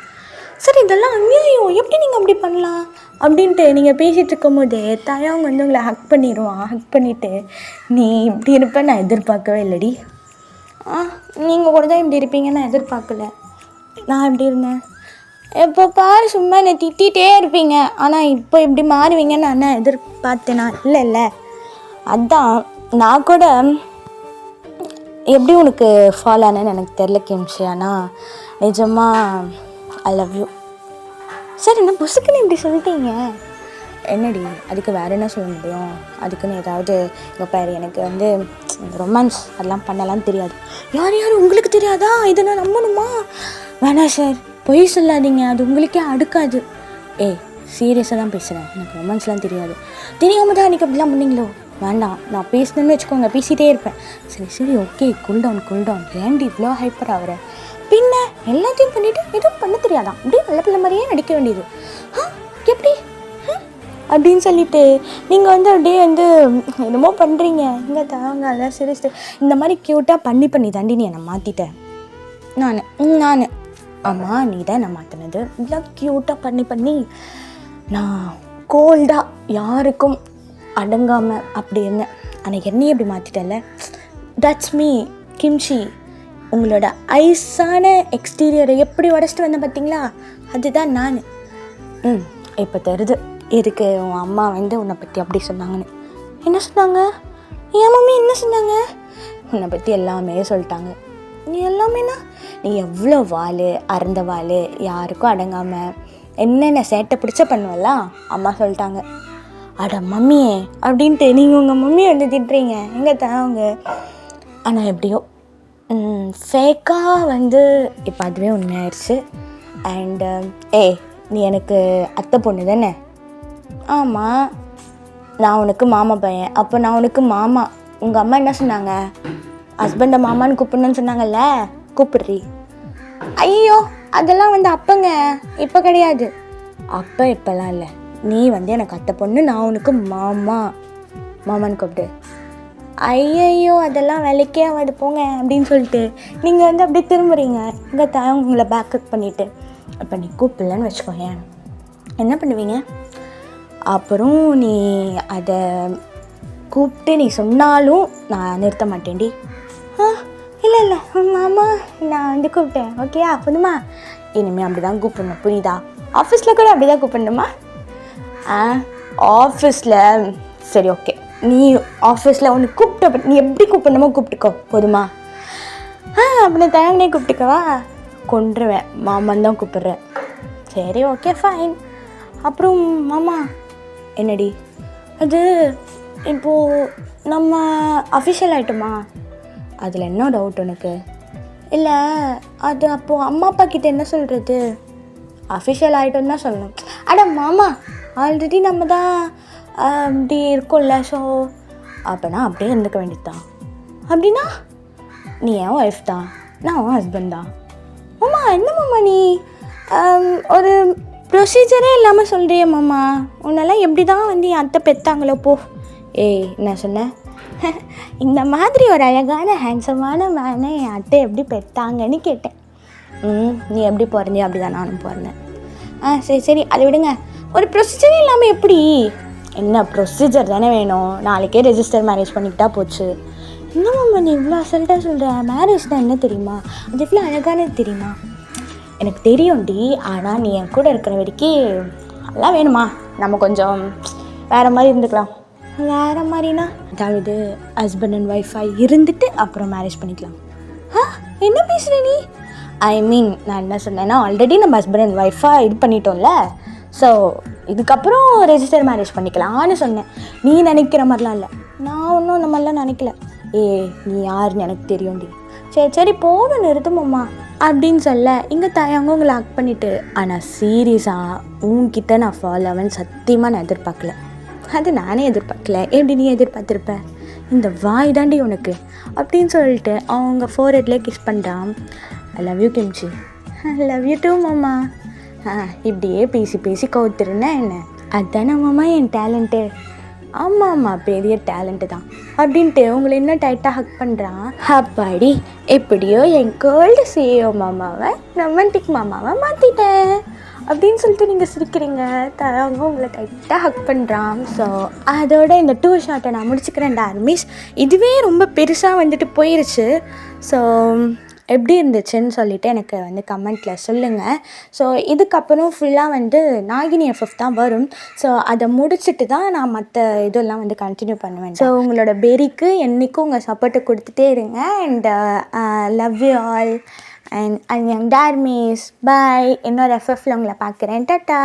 சார் இதெல்லாம் அநியாயம், எப்படி நீங்கள் அப்படி பண்ணலாம் அப்படின்ட்டு நீங்கள் பேசிகிட்டு இருக்கும் போதே தாயாங்க வந்து உங்களை ஹக் பண்ணிடுவான். ஹக் பண்ணிவிட்டு நீ இப்படி இருப்பேன் நான் எதிர்பார்க்கவே இல்லைடி. நீங்கள் கூட தான் இப்படி இருப்பீங்கன்னு நான் எதிர்பார்க்கல. நான் எப்படி இருந்தேன்? எப்போ பாரு சும்மா என்னை திட்டிகிட்டே இருப்பீங்க, ஆனால் இப்போ இப்படி மாறுவீங்கன்னு நான் எதிர்பார்த்தேனா? இல்லை. அதான் நான் கூட எப்படி உனக்கு ஃபாலோ ஆனேன்னு எனக்கு தெரில கிம்ஷி, ஆனால் நிஜமாக ஐ லவ் யூ. சார் என்ன புசுக்குன்னு இப்படி சொல்லிட்டீங்க? என்னடி அதுக்கு வேறு என்ன சொல்ல முடியும்? அதுக்குன்னு ஏதாவது இங்கே பாரு, எனக்கு வந்து ரொமான்ஸ் அதெல்லாம் பண்ணலாம் தெரியாது. யார் உங்களுக்கு தெரியாதா? இதை நான் நம்பணுமா? வேணாம் சார், பொய் சொல்லாதீங்க, அது உங்களுக்கே அடுக்காது. சீரியஸாக தான் பேசுகிறேன், எனக்கு ரொமான்ஸ்லாம் தெரியாது. தெரியாமல் தான் அன்றைக்கி அப்படிலாம் பண்ணீங்களோ? வேண்டாம், நான் பேசணுன்னு வச்சுக்கோங்க, பேசிகிட்டே இருப்பேன். சரி ஓகே, கூல்டவுன். ஏன்டி இவ்வளோ ஹைப்பர் ஆகிற? பின்ன எல்லாத்தையும் பண்ணிவிட்டு எதுவும் பண்ண தெரியாதான், அப்படியே நல்ல பிள்ளை மாதிரியே நடிக்க வேண்டியது. எப்படி அப்படின்னு சொல்லிட்டு நீங்கள் வந்து அப்படியே வந்து என்னமோ பண்ணுறீங்க. இங்கே தாங்க அதான் சரி, இந்த மாதிரி க்யூட்டாக பண்ணி தாண்டி நீ என்னை மாற்றிட்டேன். நான் ஆமாம், நீ தான் என்னை மாற்றினது. இவ்வளோ க்யூட்டாக பண்ணி நான் கோல்டாக யாருக்கும் அடங்காமல் அப்படி இருந்தேன். ஆனால் என்னையும் இப்படி மாற்றிட்டல. That's me கிம்ஷி. உங்களோட ஐஸான எக்ஸ்டீரியரை எப்படி உடச்சிட்டு வந்தேன் பார்த்தீங்களா? அதுதான் நான். இப்போ தெரியுது எதுக்கு உன் அம்மா வந்து உன்னை பற்றி அப்படி சொன்னாங்கன்னு. என்ன சொன்னாங்க? என் மம்மி என்ன சொன்னாங்க? உன்னை பற்றி எல்லாமே சொல்லிட்டாங்க. நீ எல்லாமேனா நீ எவ்வளோ அறந்த யாருக்கும் அடங்காமல் என்னென்ன சேட்டை பிடிச்ச பண்ணுவல்ல அம்மா சொல்லிட்டாங்க. அட மம்மியே அப்படின்ட்டு நீங்கள் உங்கள் மம்மியை வந்து திட்டுறீங்க. எங்கே அவங்க? ஆனால் எப்படியோ ஃபேக்காக வந்து இப்போ அதுவே உண்மையாயிடுச்சு. அண்டு நீ எனக்கு அத்தை பொண்ணு தானே? ஆமாம். நான் உனக்கு மாமா பையன், அப்போ நான் உனக்கு மாமா. உங்கள் அம்மா என்ன சொன்னாங்க? ஹஸ்பண்டை மாமான்னு கூப்பிடணுன்னு சொன்னாங்கல்ல, கூப்பிடுறீ. ஐயோ அதெல்லாம் வந்து அப்பங்க, இப்போ கிடையாது. அப்போ இப்போல்லாம் இல்லை. நீ வந்து எனக்கு அத்தை பொண்ணு, நான் உனக்கு மாமான்னு கூப்பிடு. ஐயையோ அதெல்லாம் வேலைக்கே ஆகாது போங்க அப்படின்னு சொல்லிட்டு நீங்கள் வந்து அப்படியே திரும்புறீங்க. இங்கே தான் உங்களை பேக்கப் பண்ணிவிட்டு இப்போ நீ கூப்பிடலன்னு வச்சுக்கோங்க, என்ன பண்ணுவீங்க? அப்புறம் நீ அதை கூப்பிட்டு நீ சொன்னாலும் நான் நிறுத்த மாட்டேன்டி. இல்லை மாமா நான் வந்து கூப்பிட்டேன், ஓகேயா? போதுமா? இனிமேல் அப்படி தான் கூப்பிடணும், புரியுதா? ஆஃபீஸில் கூட அப்படி தான் கூப்பிடணுமா? ஆஃபீஸில் சரி ஓகே, நீ ஆஃபீஸில் ஒன்று கூப்பிட்ட நீ எப்படி கூப்பிடணுமோ கூப்பிட்டுக்கோ, போதுமா? அப்படி தயங்கனே கூப்பிட்டுக்கவா? கொன்றுவேன், மாமான்னு தான் கூப்பிட்றேன். சரி ஓகே ஃபைன். அப்புறம் மாமா என்னடி அது இப்போது நம்ம அஃபிஷியல் ஆகிட்டோமா? அதில் என்ன டவுட் உனக்கு? இல்லை அது அப்போது அம்மா அப்பா கிட்டே என்ன சொல்கிறது? அஃபிஷியல் ஆகிட்டோன்னு தான் சொல்லணும். அட மாமா ஆல்ரெடி நம்ம தான் அப்படி இருக்கோம்ல, ஸோ அப்போனா அப்படியே இருந்துக்க வேண்டியது தான். அப்படின்னா நீ என் ஒய்ஃப் தான், நான் உன் ஹஸ்பண்ட் தான். மாமா என்ன மாமா நீ ஒரு ப்ரொசீஜரே இல்லாமல் சொல்கிறிய மாமா? உன்னெல்லாம் எப்படி தான் வந்து என் அத்தை பெற்றாங்களோ போ. என்ன சொன்னேன்? இந்த மாதிரி ஒரு அழகான ஹேண்ட்ஸமான மேனை என் அத்தை எப்படி பெற்றாங்கன்னு கேட்டேன். நீ எப்படி பிறந்தியோ அப்படி தான் நானும் பிறந்தேன். சரி அதை விடுங்க. ஒரு ப்ரொசீஜரே இல்லாமல் எப்படி? என்ன ப்ரொசீஜர் தானே வேணும், நாளைக்கே ரெஜிஸ்டர் மேரேஜ் பண்ணிக்கிட்டா போச்சு. என்ன மாமா நீ இவ்வளோ அசல்ட்டாக சொல்கிற? மேரேஜ்னால் என்ன தெரியுமா? அது எவ்வளோ அழகானது தெரியுமா? எனக்கு தெரியும்டி, ஆனால் நீ என் கூட இருக்கிற வரைக்கும் அதெல்லாம் வேணுமா? நம்ம கொஞ்சம் வேறு மாதிரி இருந்துக்கலாம். வேறு மாதிரினா அதாவது ஹஸ்பண்ட் அண்ட் ஒய்ஃபாக இருந்துட்டு அப்புறம் மேரேஜ் பண்ணிக்கலாம். என்ன பேசுகிற நீ? ஐ மீன் நான் என்ன சொன்னேன்னா, ஆல்ரெடி நம்ம ஹஸ்பண்ட் அண்ட் ஒய்ஃபாக இது பண்ணிட்டோம்ல, ஸோ இதுக்கப்புறம் ரெஜிஸ்டர் மேரேஜ் பண்ணிக்கலாம்னு சொன்னேன். நீ நினைக்கிற மாதிரிலாம் இல்லை, நான் ஒன்றும் அந்த மாதிரிலாம் நினைக்கல. நீ யாருன்னு எனக்கு தெரியும்டி. சரி போக நிறுத்துமாம்மா. அப்படின்னு சொல்ல இங்கே தயங்க உங்களை ஹக் பண்ணிவிட்டு, ஆனால் சீரியஸாக உன்கிட்ட நான் ஃபாலோ ஆவேன்னு சத்தியமாக நான் எதிர்பார்க்கல. அது நானே எதிர்பார்க்கல, எப்படி நீ எதிர்பார்த்துருப்ப? இந்த வாய் தாண்டி உனக்கு அப்படின்னு சொல்லிட்டு அவங்க ஃபோர்ஹெட்லேயே கிஸ் பண்ணுறான். I love you kimchi. I love you too மாமா. இப்படியே பேசி பேசி கவுத்துருன்னா என்ன? அதுதானே மாமா என் டேலண்ட்டு. ஆமாம்மா, பெரிய டேலண்ட்டு தான் அப்படின்ட்டு உங்களை இன்னும் டைட்டாக ஹக் பண்ணுறான். அப்பாடி, எப்படியோ என் கோல்டு சிஇஓ மாமாவை ரொமான்டிக் மாமாவை மாற்றிட்டேன் அப்படின்னு சொல்லிட்டு நீங்கள் சிரிக்கிறீங்க. அவங்க உங்களை டைட்டாக ஹக் பண்ணுறான். ஸோ அதோட இந்த 2 ஷார்ட்டை நான் முடிச்சுக்கிறேன் டார்மிஸ். இதுவே ரொம்ப பெருசாக வந்துட்டு போயிருச்சு. ஸோ எப்படி இருந்துச்சுன்னு சொல்லிவிட்டு எனக்கு வந்து கமெண்ட்டில் சொல்லுங்கள். ஸோ இதுக்கப்புறம் ஃபுல்லாக வந்து நாகினி எஃப்எஃப் தான் வரும். ஸோ அதை முடிச்சுட்டு தான் நான் மற்ற இதெல்லாம் வந்து கண்டினியூ பண்ணுவேன். ஸோ உங்களோட பெரிக்கு என்றைக்கும் உங்கள் சப்போர்ட்டை கொடுத்துட்டே இருங்க. And love you all. And டார்மிஸ் பாய். இன்னொரு எஃப்எஃப்ல உங்களை பார்க்குறேன். டாட்டா.